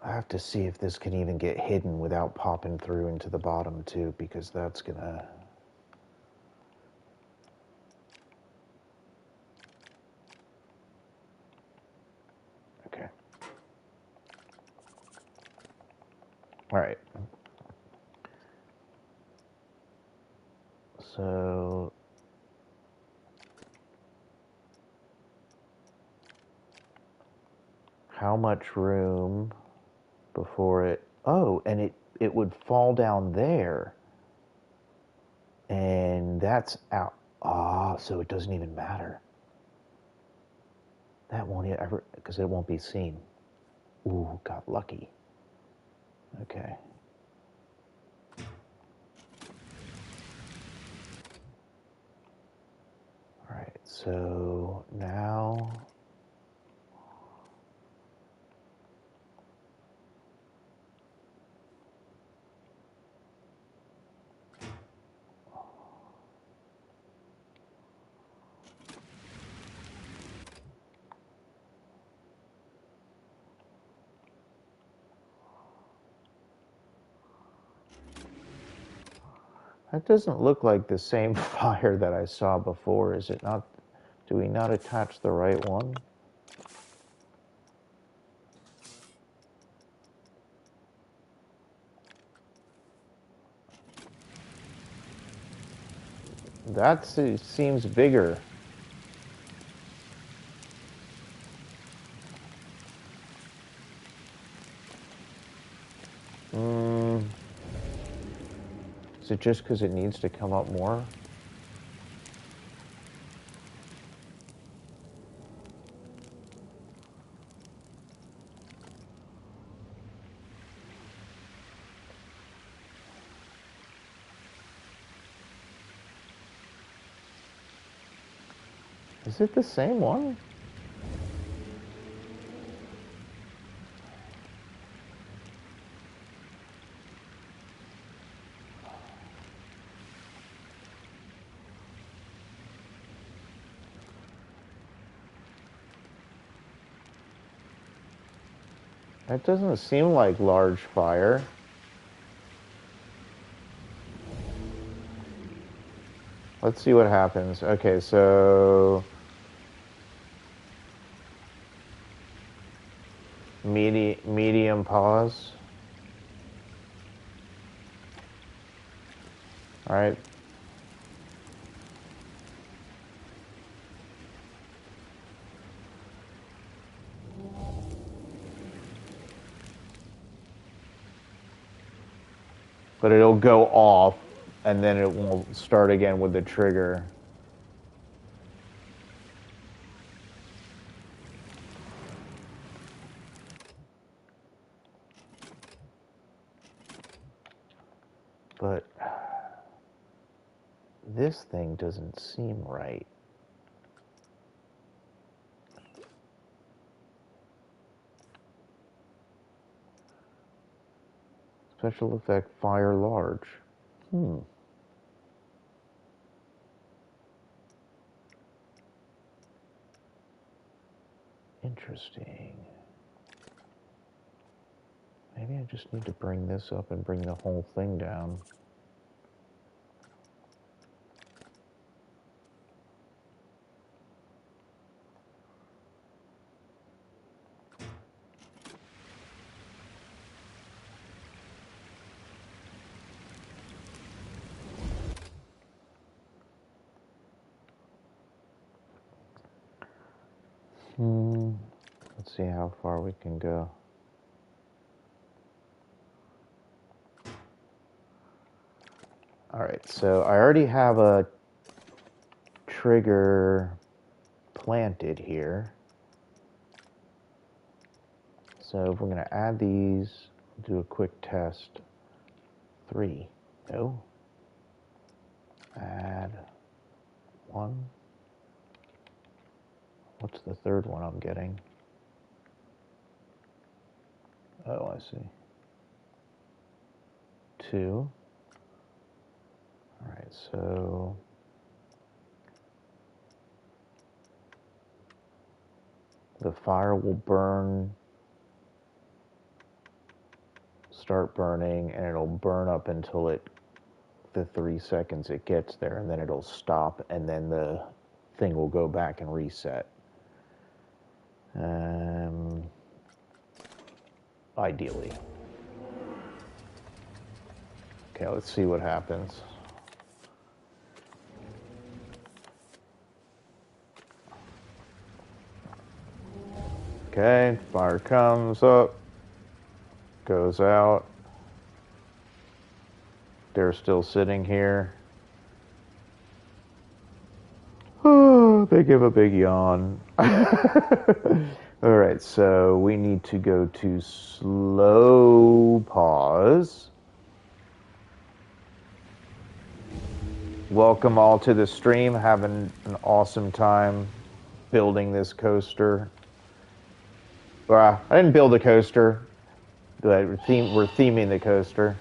I have to see if this can even get hidden without popping through into the bottom too, because that's gonna... Okay. All right. So how much room before it... Oh, and it would fall down there. And that's out. Ah, so it doesn't even matter. That won't ever... Because it won't be seen. Ooh, got lucky. Okay. All right, so now... That doesn't look like the same fire that I saw before. Is it not? Do we not attach the right one? That seems bigger. Is it just because it needs to come up more? Is it the same one? That doesn't seem like large fire. Let's see what happens. Okay, so medium pause. All right. But it'll go off, and then it will start again with the trigger. But this thing doesn't seem right. Special effect fire large. Interesting. Maybe I just need to bring this up and bring the whole thing down. Let's see how far we can go. All right, so I already have a trigger planted here. So if we're going to add these, do a quick test. 3. No. Add 1. What's the third one I'm getting? Oh, I see. 2. All right, so the fire will burn, start burning, and it'll burn up until the 3 seconds it gets there, and then it'll stop, and then the thing will go back and reset. Ideally. Okay, let's see what happens. Okay, fire comes up, goes out. They're still sitting here. Oh, they give a big yawn. All right, so we need to go to slow pause. Welcome all to the stream. Having an awesome time building this coaster. Well, I didn't build a coaster, but we're theming the coaster.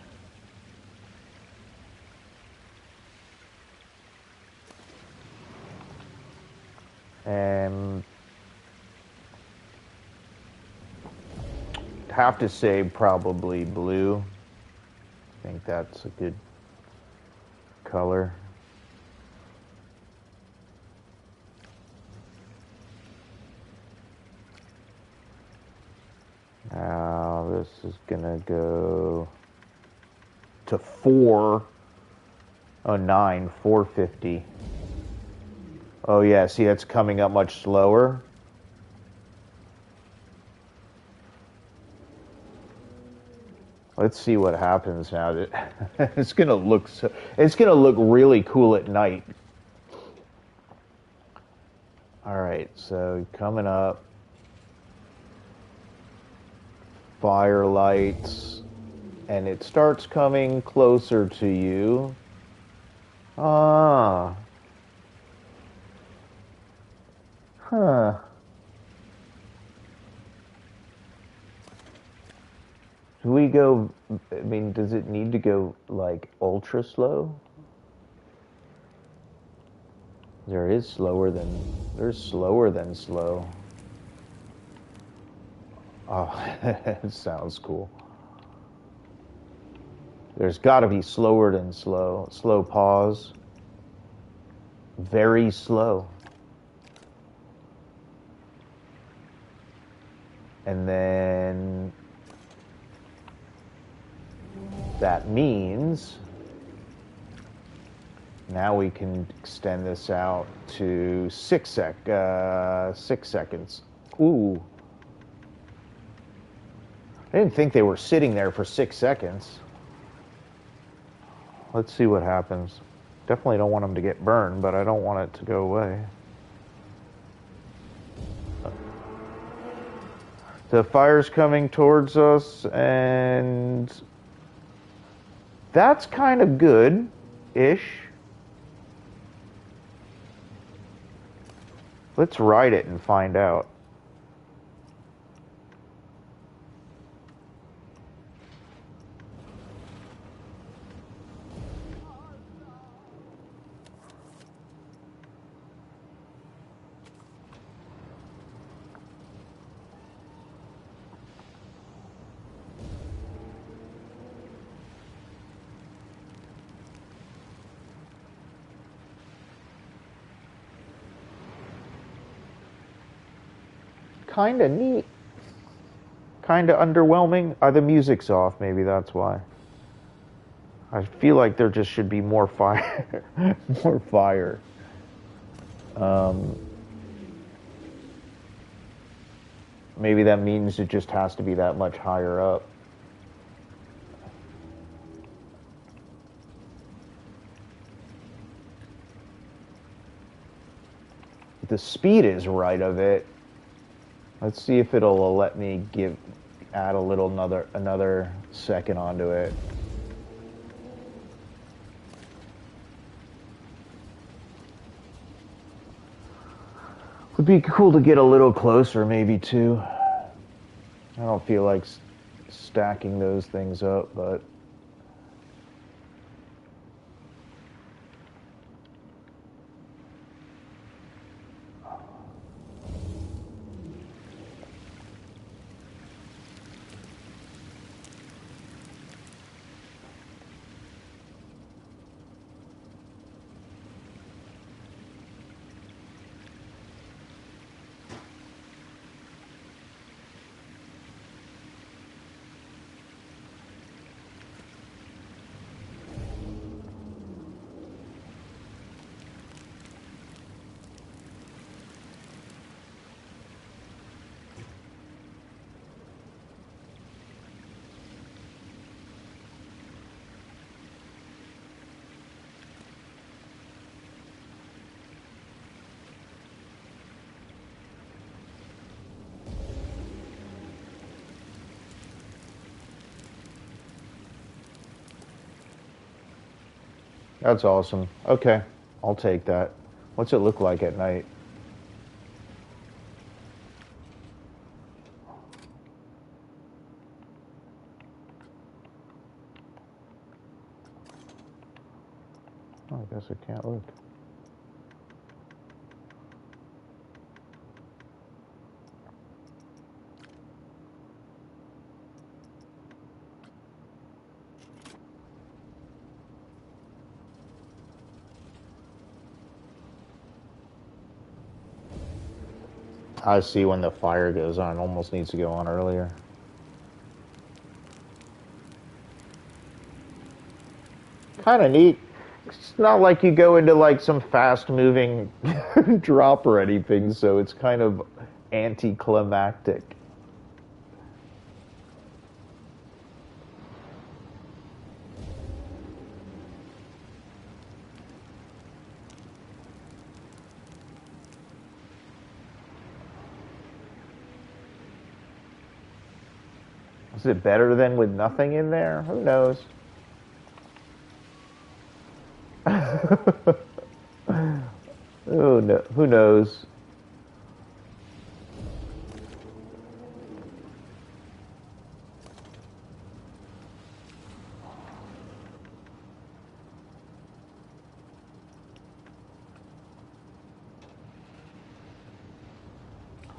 And have to say probably blue. I think that's a good color. Now this is gonna go to 409, 450. Oh yeah, see that's coming up much slower. Let's see what happens now. It's gonna look really cool at night. All right, so coming up, fire lights, and it starts coming closer to you. Ah. Huh. Do we go, I mean, does it need to go like ultra slow? There's slower than slow. Oh, it sounds cool. There's got to be slower than slow. Slow pause. Very slow. And then that means now we can extend this out to 6 seconds. Ooh. I didn't think they were sitting there for 6 seconds. Let's see what happens. Definitely don't want them to get burned, but I don't want it to go away. The fire's coming towards us, and that's kind of good-ish. Let's ride it and find out. Kind of neat. Kind of underwhelming. The music's off, maybe that's why. I feel like there just should be more fire. More fire. Maybe that means it just has to be that much higher up. The speed is right of it. Let's see if it'll let me add a little another second onto it. Would be cool to get a little closer, maybe too. I don't feel like stacking those things up, but that's awesome. Okay, I'll take that. What's it look like at night? Oh, I guess I can't look. I see when the fire goes on. It almost needs to go on earlier. Kind of neat. It's not like you go into like some fast-moving drop or anything, so it's kind of anticlimactic. Is it better than with nothing in there? Who knows? Oh, no, who knows?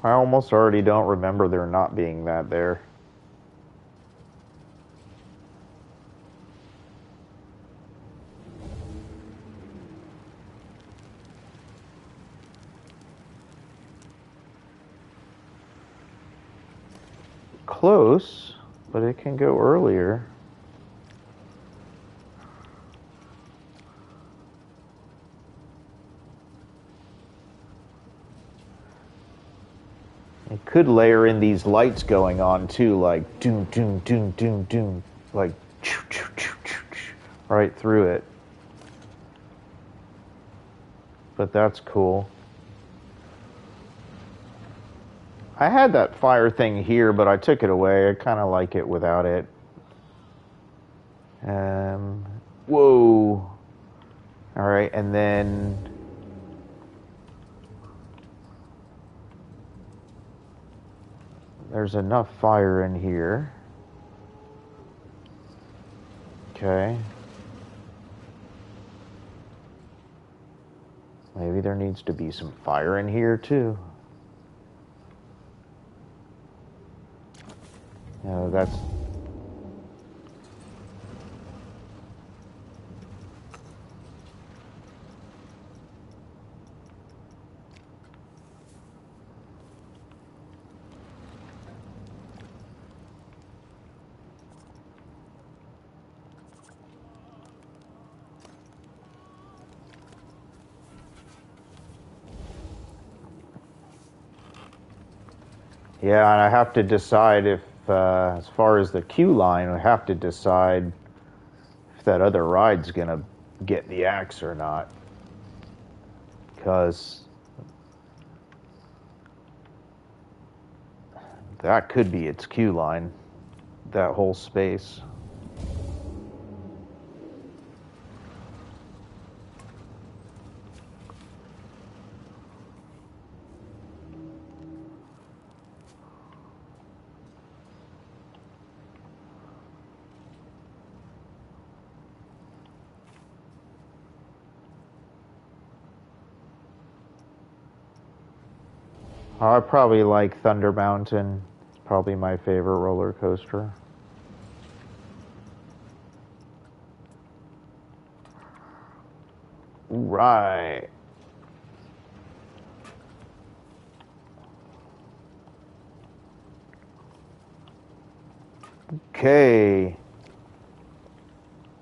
I almost already don't remember there not being that there. Close, but it can go earlier. It could layer in these lights going on too, like doom, doom, doom, doom, doom, like choo, choo, choo, choo, choo, right through it. But that's cool. I had that fire thing here, but I took it away. I kind of like it without it. Whoa. All right, and then there's enough fire in here. Okay. Maybe there needs to be some fire in here too. No, that's... Yeah, and I have to decide if, as far as the queue line, I have to decide if that other ride's gonna get the axe or not. Because that could be its queue line, that whole space. I probably like Thunder Mountain. It's probably my favorite roller coaster. Right. Okay.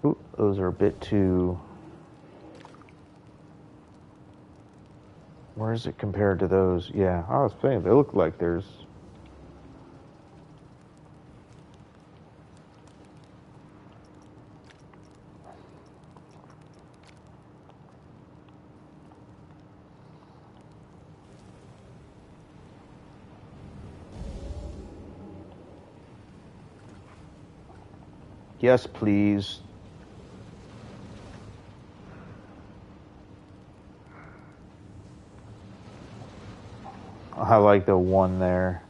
Ooh, those are a bit too... Where is it compared to those? Yeah, I was saying, they look like there's... Yes, please. I like the one there.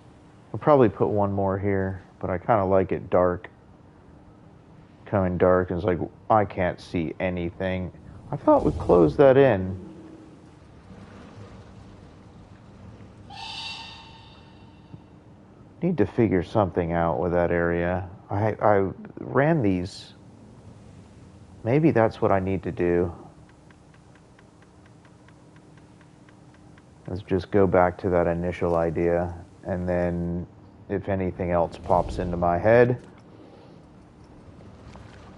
I'll probably put one more here, but I kind of like it dark. Coming dark, and it's like, I can't see anything. I thought we closed that in. Need to figure something out with that area. I ran these. Maybe that's what I need to do. Let's just go back to that initial idea, and then if anything else pops into my head,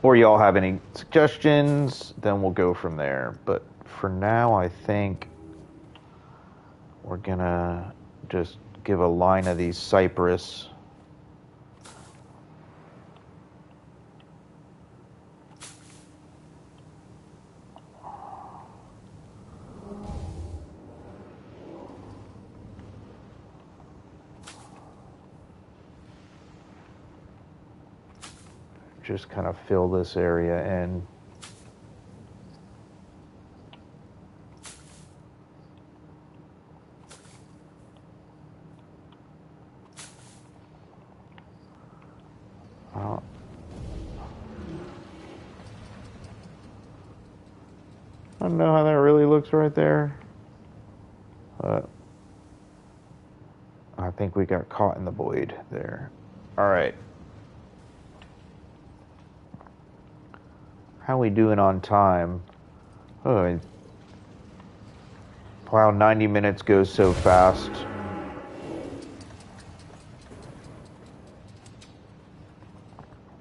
or y'all have any suggestions, then we'll go from there. But for now, I think we're gonna just give a line of these cypress. Just kind of fill this area in. I don't know how that really looks right there, but think we got caught in the void there. All right. How we doing on time? Oh, wow, 90 minutes goes so fast.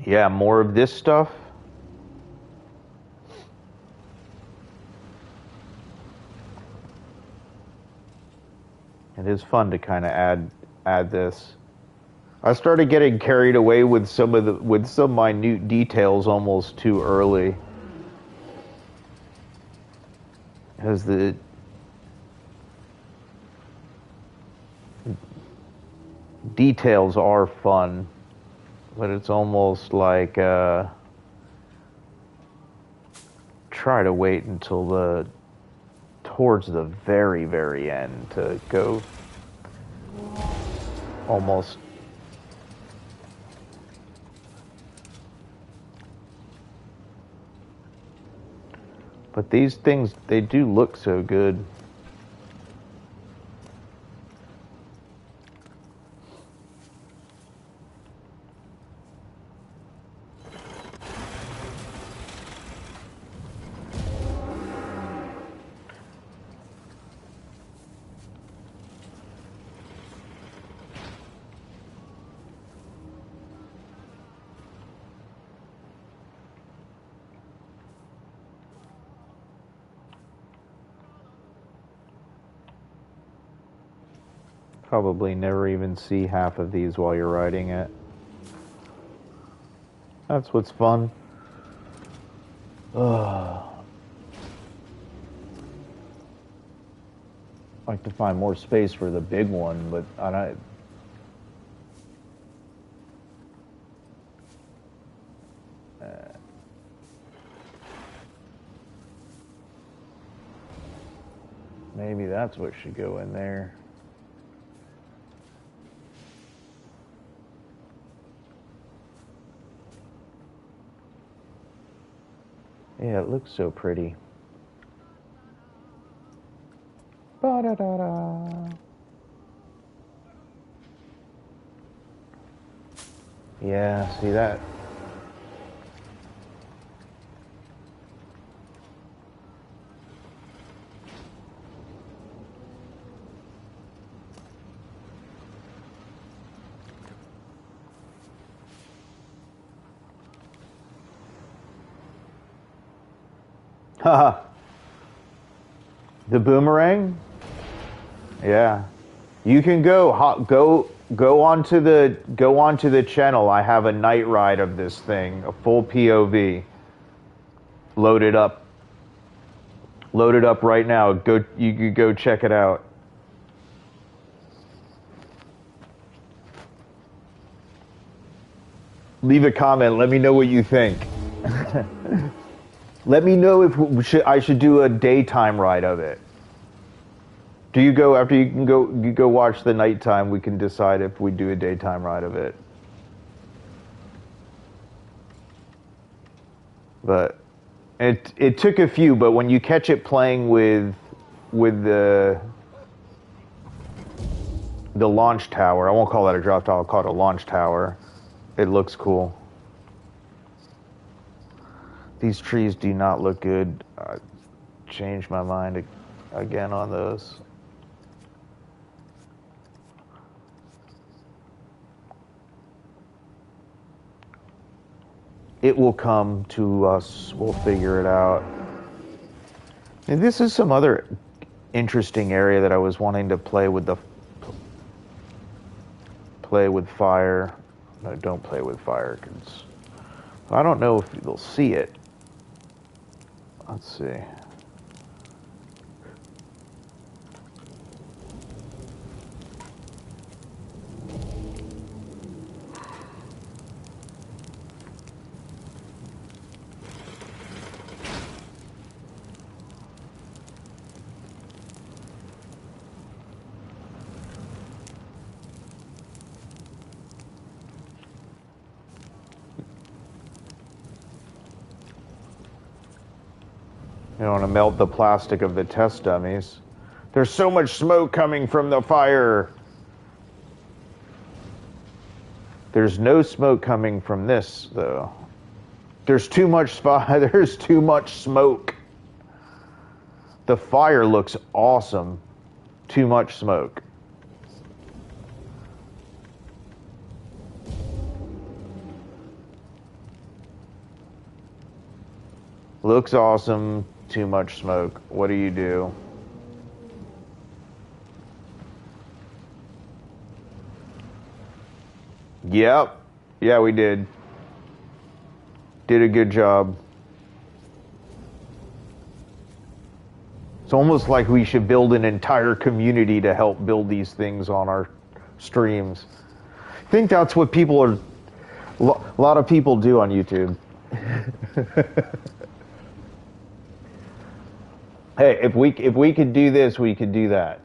Yeah, more of this stuff. It is fun to kind of add this. I started getting carried away with some minute details almost too early. As the details are fun, but it's almost like try to wait until towards the very end to go almost. But these things, they do look so good. Probably never even see half of these while you're riding it. That's what's fun. I'd like to find more space for the big one, but I don't. Maybe that's what should go in there. Yeah, it looks so pretty. Ba-da-da-da. Yeah, see that? Haha. The boomerang? Yeah. You can go onto the channel. I have a night ride of this thing, a full POV. Loaded up right now. You could go check it out. Leave a comment. Let me know what you think. Let me know if I should do a daytime ride of it. Do you go after you go watch the nighttime? We can decide if we do a daytime ride of it. But it took a few. But when you catch it playing with the launch tower, I won't call that a drop tower. I'll call it a launch tower. It looks cool. These trees do not look good. I changed my mind again on those. It will come to us. We'll figure it out. And this is some other interesting area that I was wanting to play with fire. No, don't play with fire, because I don't know if you'll see it. Let's see. You don't want to melt the plastic of the test dummies. There's so much smoke coming from the fire. There's no smoke coming from this, though. There's too much fire. There's too much smoke. The fire looks awesome. Too much smoke. Looks awesome. Too much smoke. What do you do? Yep. Yeah, we did. Did a good job. It's almost like we should build an entire community to help build these things on our streams. I think that's what people are. A lot of people do on YouTube. Hey, if we could do this, we could do that.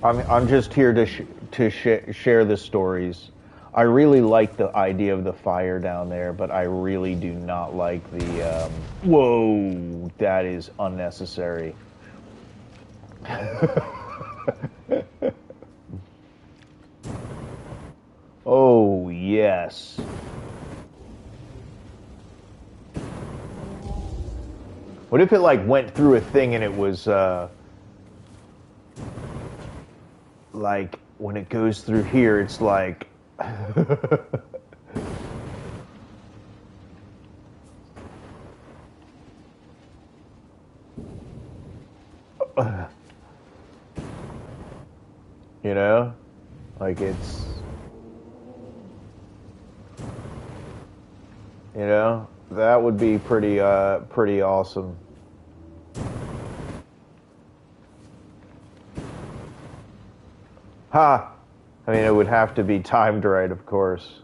I'm just here to share the stories. I really like the idea of the fire down there, but I really do not like the. Whoa, that is unnecessary. Oh yes. What if it like went through a thing and it was like when it goes through here, it's like you know, like it's, you know, that would be pretty awesome. Ha! I mean, it would have to be timed right, of course.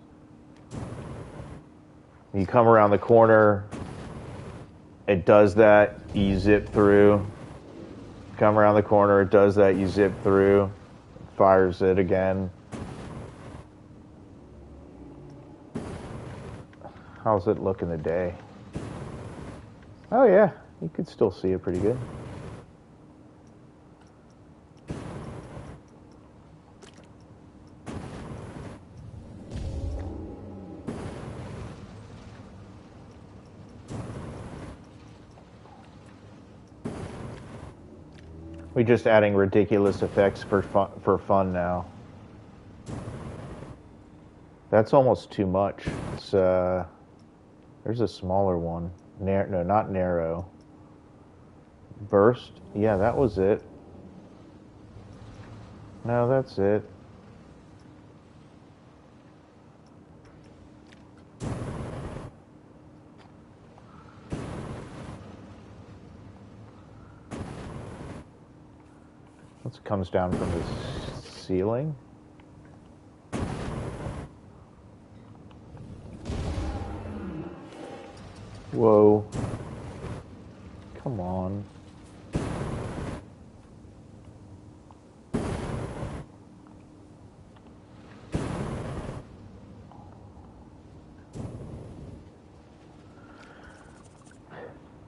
You come around the corner, it does that, you zip through. Come around the corner, it does that, you zip through. Fires it again. How's it look in the day? Oh yeah, you could still see it pretty good. We're just adding ridiculous effects for fun now. That's almost too much. It's there's a smaller one. No, not narrow. Burst? Yeah, that was it. No, that's it. This comes down from the ceiling. Whoa. Come on.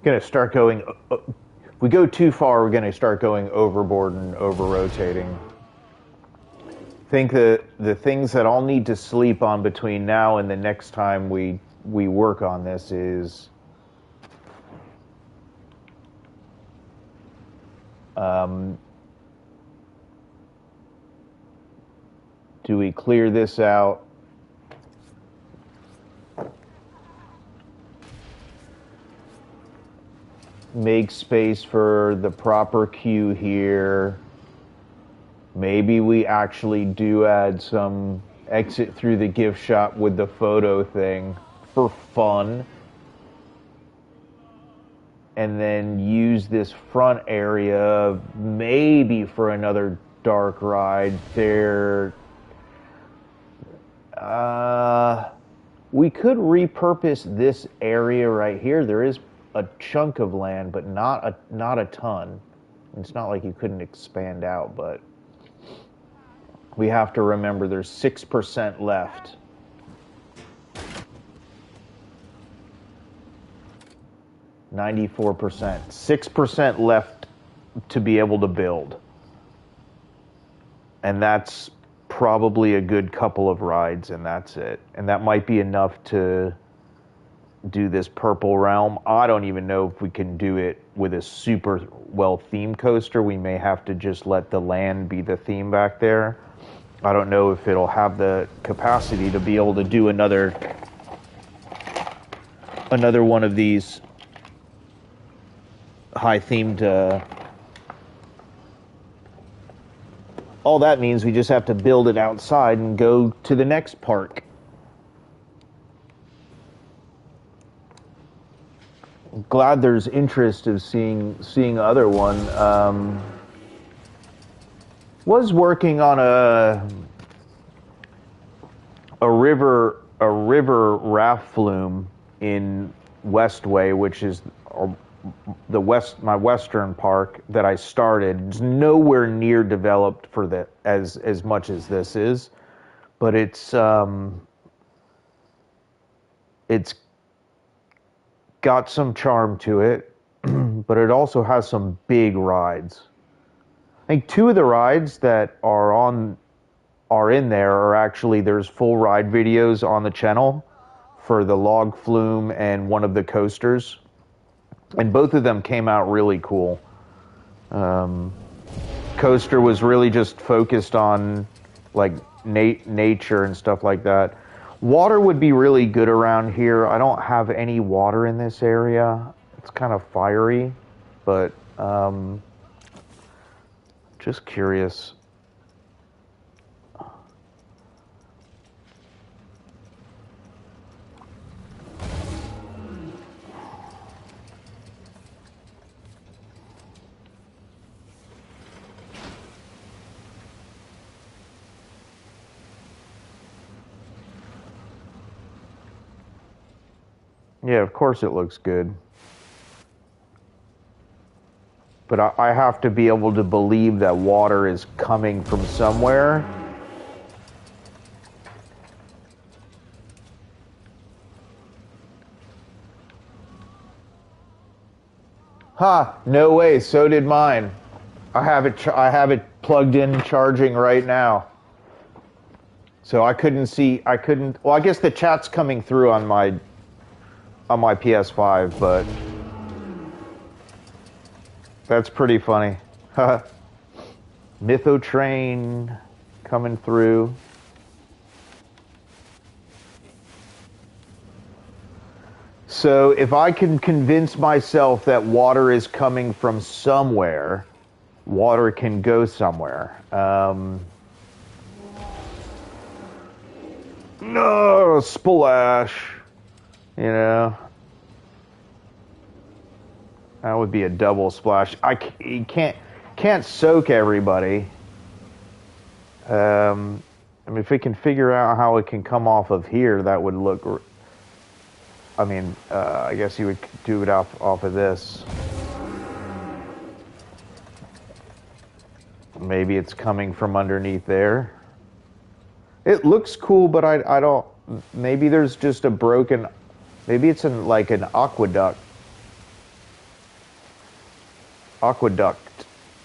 Gonna start going. If we go too far, we're gonna start going overboard and over rotating. Think the things that I'll need to sleep on between now and the next time we work on this is do we clear this out? Make space for the proper queue here. Maybe we actually do add some exit through the gift shop with the photo thing for fun. And then use this front area maybe for another dark ride. We could repurpose this area right here. There is a chunk of land, but not a ton. It's not like you couldn't expand out, but we have to remember there's 6% left. $94%. 6% left to be able to build. And that's probably a good couple of rides, and that's it. And that might be enough to do this Purple Realm. I don't even know if we can do it with a super well-themed coaster. We may have to just let the land be the theme back there. I don't know if it'll have the capacity to be able to do another one of these high-themed... all that means we just have to build it outside and go to the next park. Glad there's interest of seeing other one. Was working on a river raft flume in Westway, which is my western park that I started. It's nowhere near developed for as much as this is, but it's got some charm to it, but it also has some big rides. I think two of the rides that are in there are actually, there's full ride videos on the channel for the log flume and one of the coasters. And both of them came out really cool. Coaster was really just focused on like nature and stuff like that. Water would be really good around here. I don't have any water in this area. It's kind of fiery, but just curious. Yeah, of course it looks good. But I have to be able to believe that water is coming from somewhere. Ha! No way, so did mine. I have it plugged in charging right now. So I couldn't, well, I guess the chat's coming through on my PS5, but that's pretty funny. Mytho train coming through. So if I can convince myself that water is coming from somewhere, water can go somewhere. No, splash. You know, that would be a double splash. You can't soak everybody. I mean, if we can figure out how it can come off of here, that would look. I mean, I guess you would do it off of this. Maybe it's coming from underneath there. It looks cool, but I don't. Maybe there's just a broken. Maybe it's like an aqueduct.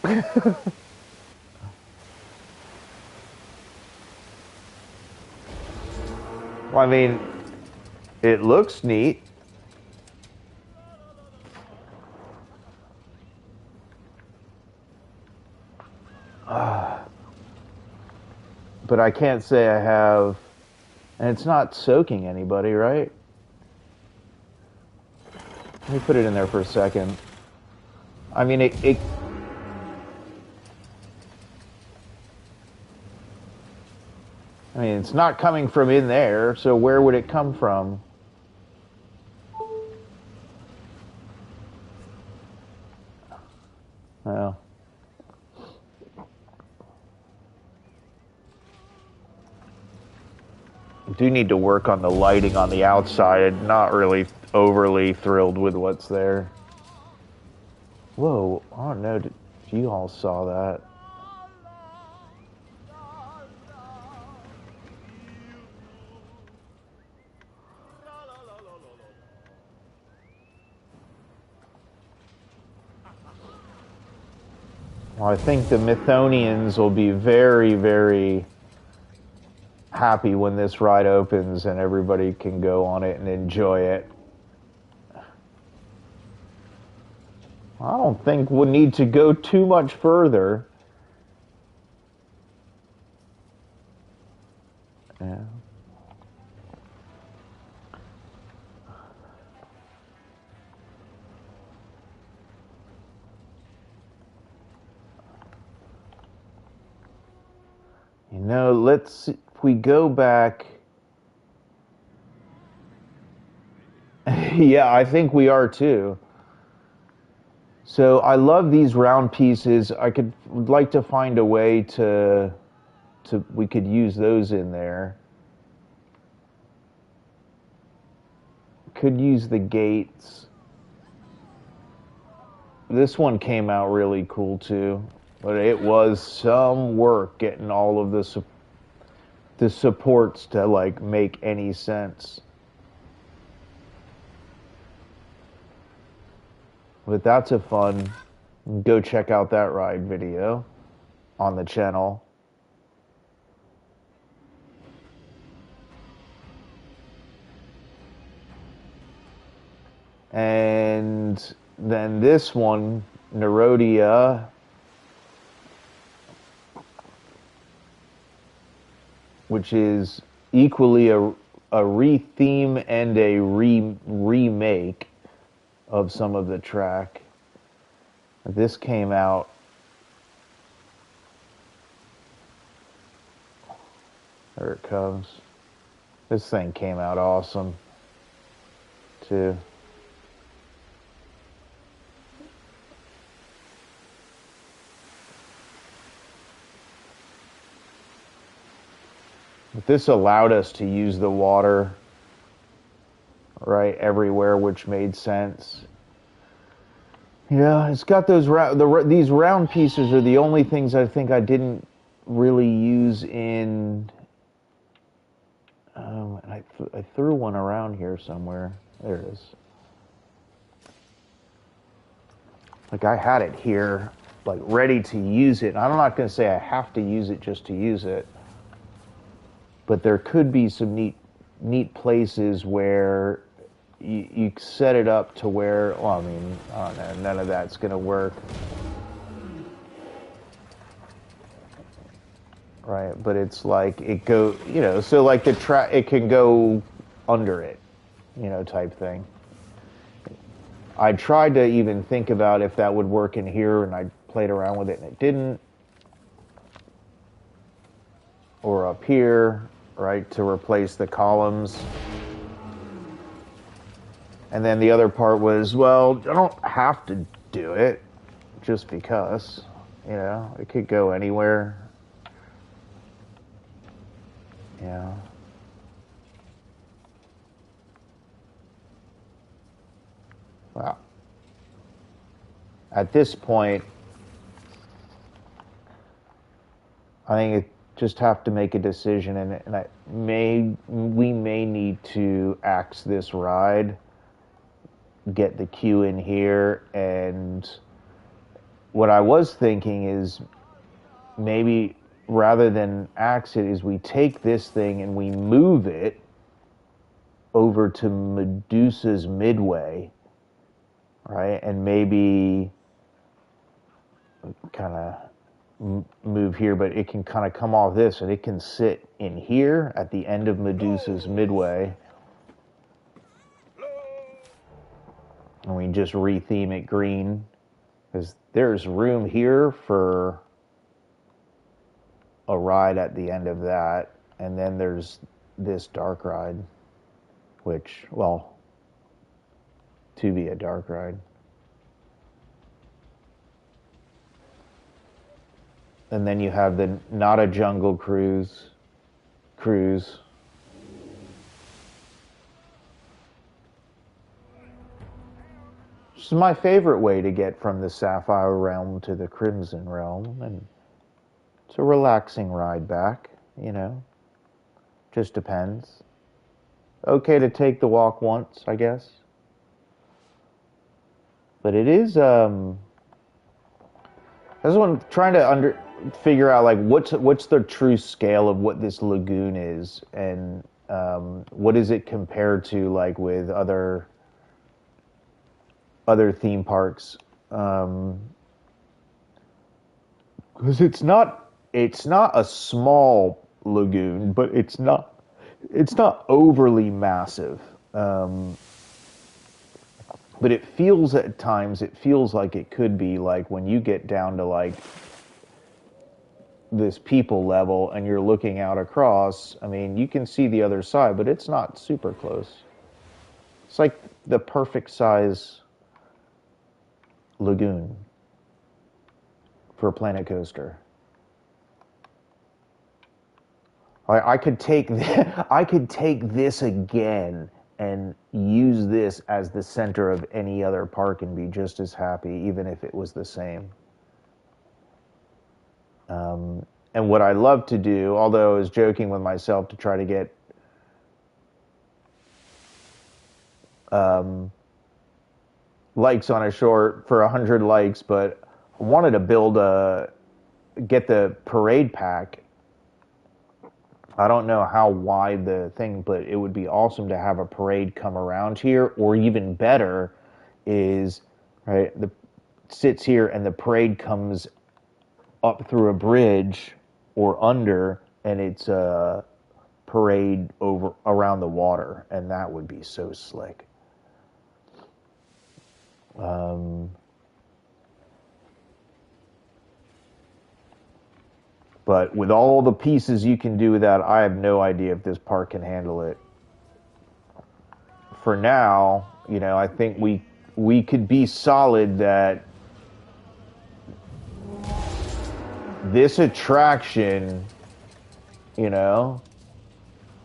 Well, I mean, it looks neat. But I can't say I have, and it's not soaking anybody, right? Let me put it in there for a second. I mean, I mean, it's not coming from in there, so where would it come from? Well, I do need to work on the lighting on the outside. Not really overly thrilled with what's there. Whoa, I don't know if you all saw that. Well, I think the Mythonians will be very, very happy when this ride opens and everybody can go on it and enjoy it. I don't think we'll need to go too much further. Yeah. You know, let's see, if we go back. Yeah, I think we are too. So I love these round pieces. Would like to find a way to we could use those in there. Could use the gates. This one came out really cool too, but it was some work getting all of the supports to like make any sense. But that's a fun. Go check out that ride video on the channel. And then this one, Nerodia, which is equally a re-theme and a remake of some of the track. This came out. There it comes. This thing came out awesome, too. But this allowed us to use the water right everywhere, which made sense. Yeah, it's got those these round pieces are the only things I think I didn't really use in. And I threw one around here somewhere. There it is. Like I had it here, like ready to use it. I'm not going to say I have to use it just to use it, but there could be some neat places where you set it up to where, well, I mean, I don't know, none of that's going to work. Right, but it's like it go, you know, so like the track, it can go under it, you know, type thing. I tried to even think about if that would work in here, and I played around with it, and it didn't. Or up here, right, to replace the columns. And then the other part was, well, I don't have to do it just because, you know, it could go anywhere. Yeah. Well, at this point, I think it just have to make a decision, and we may need to axe this ride, get the queue in here, and what I was thinking is maybe rather than axe it, is we take this thing and we move it over to Medusa's Midway, right? And maybe kind of move here, but it can kind of come off this and it can sit in here at the end of Medusa's Midway. And we just re-theme it green, because there's room here for a ride at the end of that, and then there's this dark ride, which, well, to be a dark ride. And then you have the Not a Jungle Cruise. This is my favorite way to get from the Sapphire Realm to the Crimson Realm, and it's a relaxing ride back, you know. Just depends. Okay to take the walk once, I guess. But it is, That's what I'm trying to figure out, like what's the true scale of what this lagoon is, and what is it compared to, like, with other theme parks? Because it's not a small lagoon, but it's not overly massive. But it feels at times, it feels like it could be, like, when you get down to, like, this people level and you're looking out across, I mean, you can see the other side, but it's not super close. It's like the perfect size lagoon for a Planet Coaster. I could take I could take this again and use this as the center of any other park and be just as happy, even if it was the same. And what I love to do, although I was joking with myself to try to get likes on a short for 100 likes, but I wanted to get the parade pack. I don't know how wide the thing, but it would be awesome to have a parade come around here, or even better is, right, sits here and the parade comes up through a bridge or under, and it's a parade over around the water, and that would be so slick. But with all the pieces you can do with that, I have no idea if this park can handle it. For now, I think we could be solid that this attraction,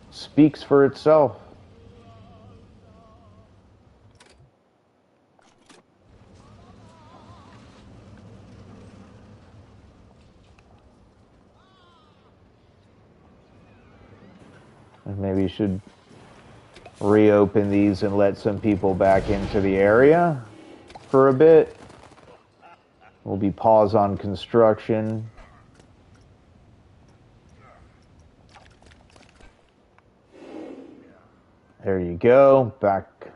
speaks for itself. Maybe you should reopen these and let some people back into the area for a bit. We'll be pause on construction. There you go. Back.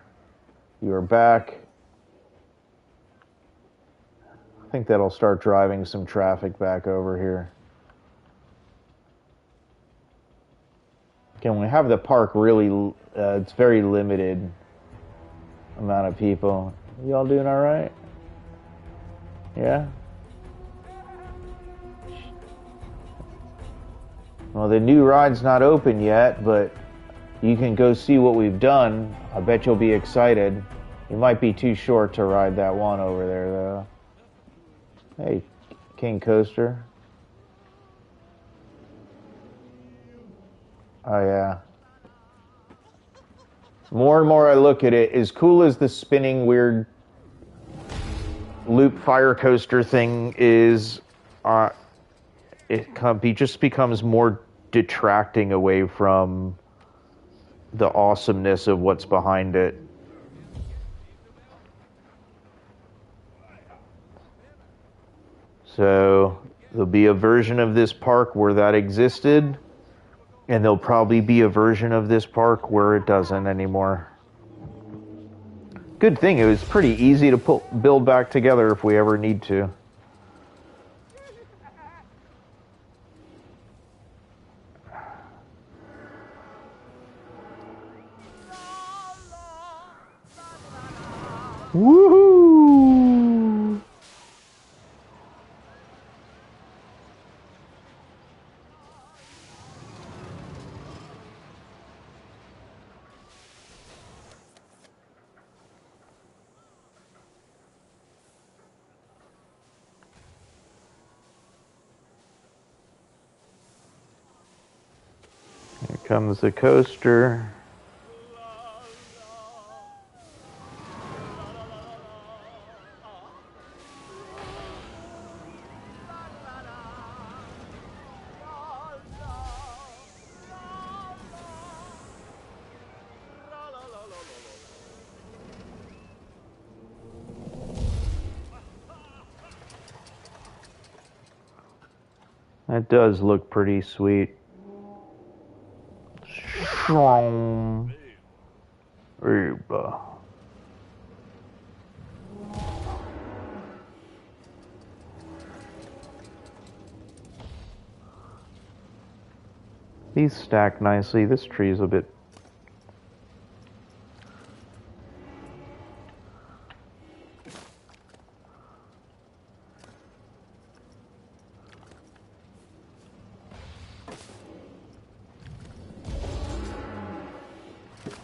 You are back. I think that'll start driving some traffic back over here. Again, we have the park really, it's very limited amount of people. Y'all doing all right? Yeah? Well, the new ride's not open yet, but you can go see what we've done. I bet you'll be excited. You might be too short to ride that one over there, though. Hey, King Coaster. Oh, yeah. More and more I look at it, as cool as the spinning weird loop fire coaster thing is, it just becomes more detracting away from the awesomeness of what's behind it. So there'll be a version of this park where that existed, and there'll probably be a version of this park where it doesn't anymore. Good thing, it was pretty easy to build back together if we ever need to. Woohoo! Here comes the coaster. That does look pretty sweet. Shroom. Reba. These stack nicely. This tree is a bit...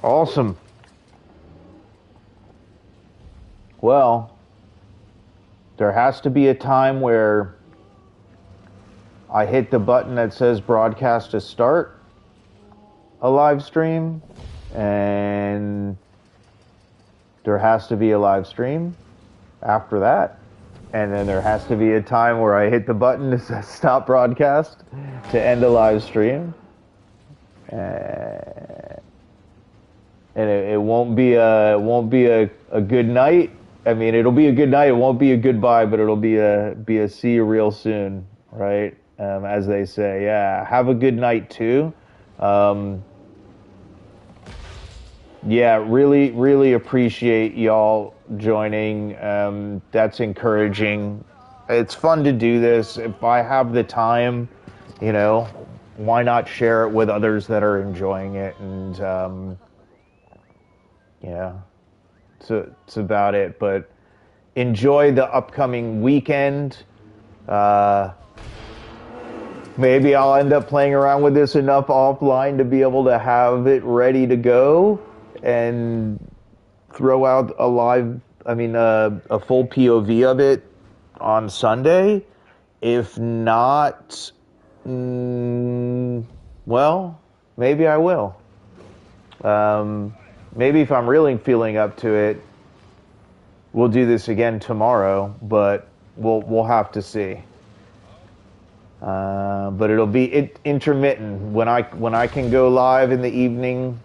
Awesome. Well, there has to be a time where I hit the button that says broadcast to start a live stream, and there has to be a live stream after that. And then there has to be a time where I hit the button that says stop broadcast to end a live stream. And it won't be a good night. I mean, it'll be a good night. It won't be a goodbye, but it'll be a see you real soon, right? As they say, yeah. Have a good night too. Yeah, really appreciate y'all joining. That's encouraging. It's fun to do this. If I have the time, why not share it with others that are enjoying it? And yeah, it's about it. But enjoy the upcoming weekend. Maybe I'll end up playing around with this enough offline to be able to have it ready to go and throw out a full POV of it on Sunday. If not, well, maybe I will. Maybe if I'm really feeling up to it, we'll do this again tomorrow, but we'll have to see. But it'll be intermittent. When I can go live in the evening,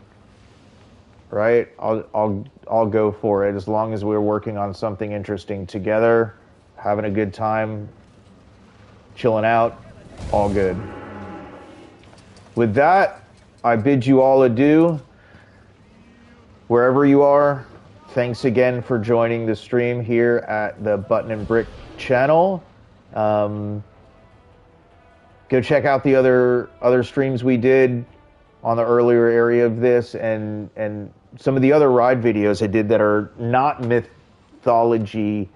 right? I'll go for it, as long as we're working on something interesting together, having a good time, chilling out, all good. With that, I bid you all adieu. Wherever you are, thanks again for joining the stream here at the Button and Brick channel. Go check out the other streams we did on the earlier area of this, and some of the other ride videos I did that are not mythology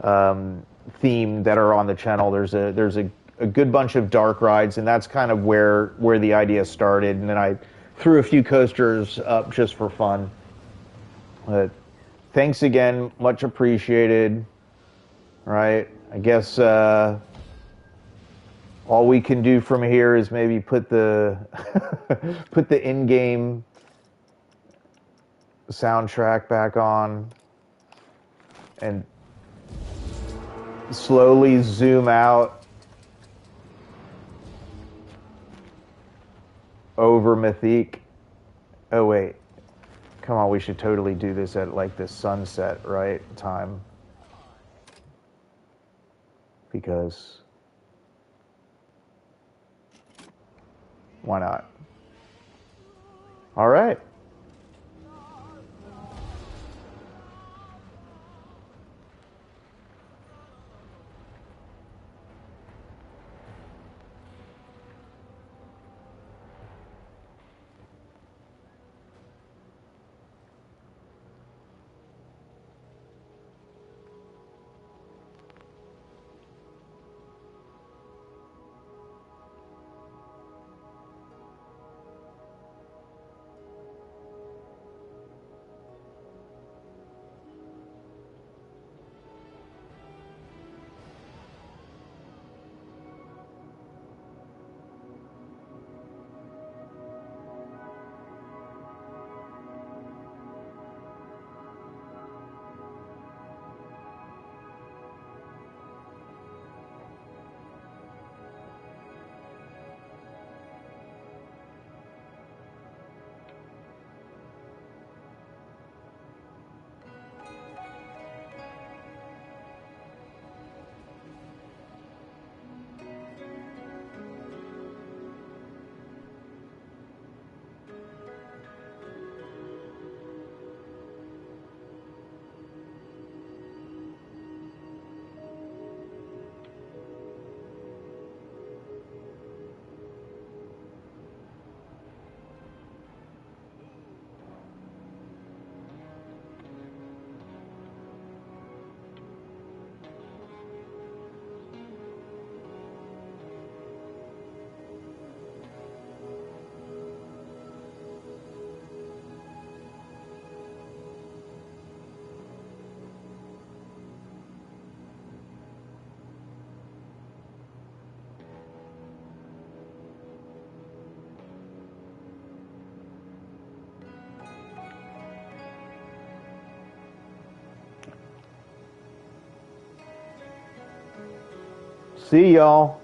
themed that are on the channel. There's a good bunch of dark rides, and that's kind of where the idea started. And then I threw a few coasters up just for fun. But thanks again, much appreciated. Right? I guess all we can do from here is maybe put the put the in-game soundtrack back on and slowly zoom out over Mythique. Oh wait, come on, we should totally do this at like the sunset, right, time, because why not? All right. See y'all.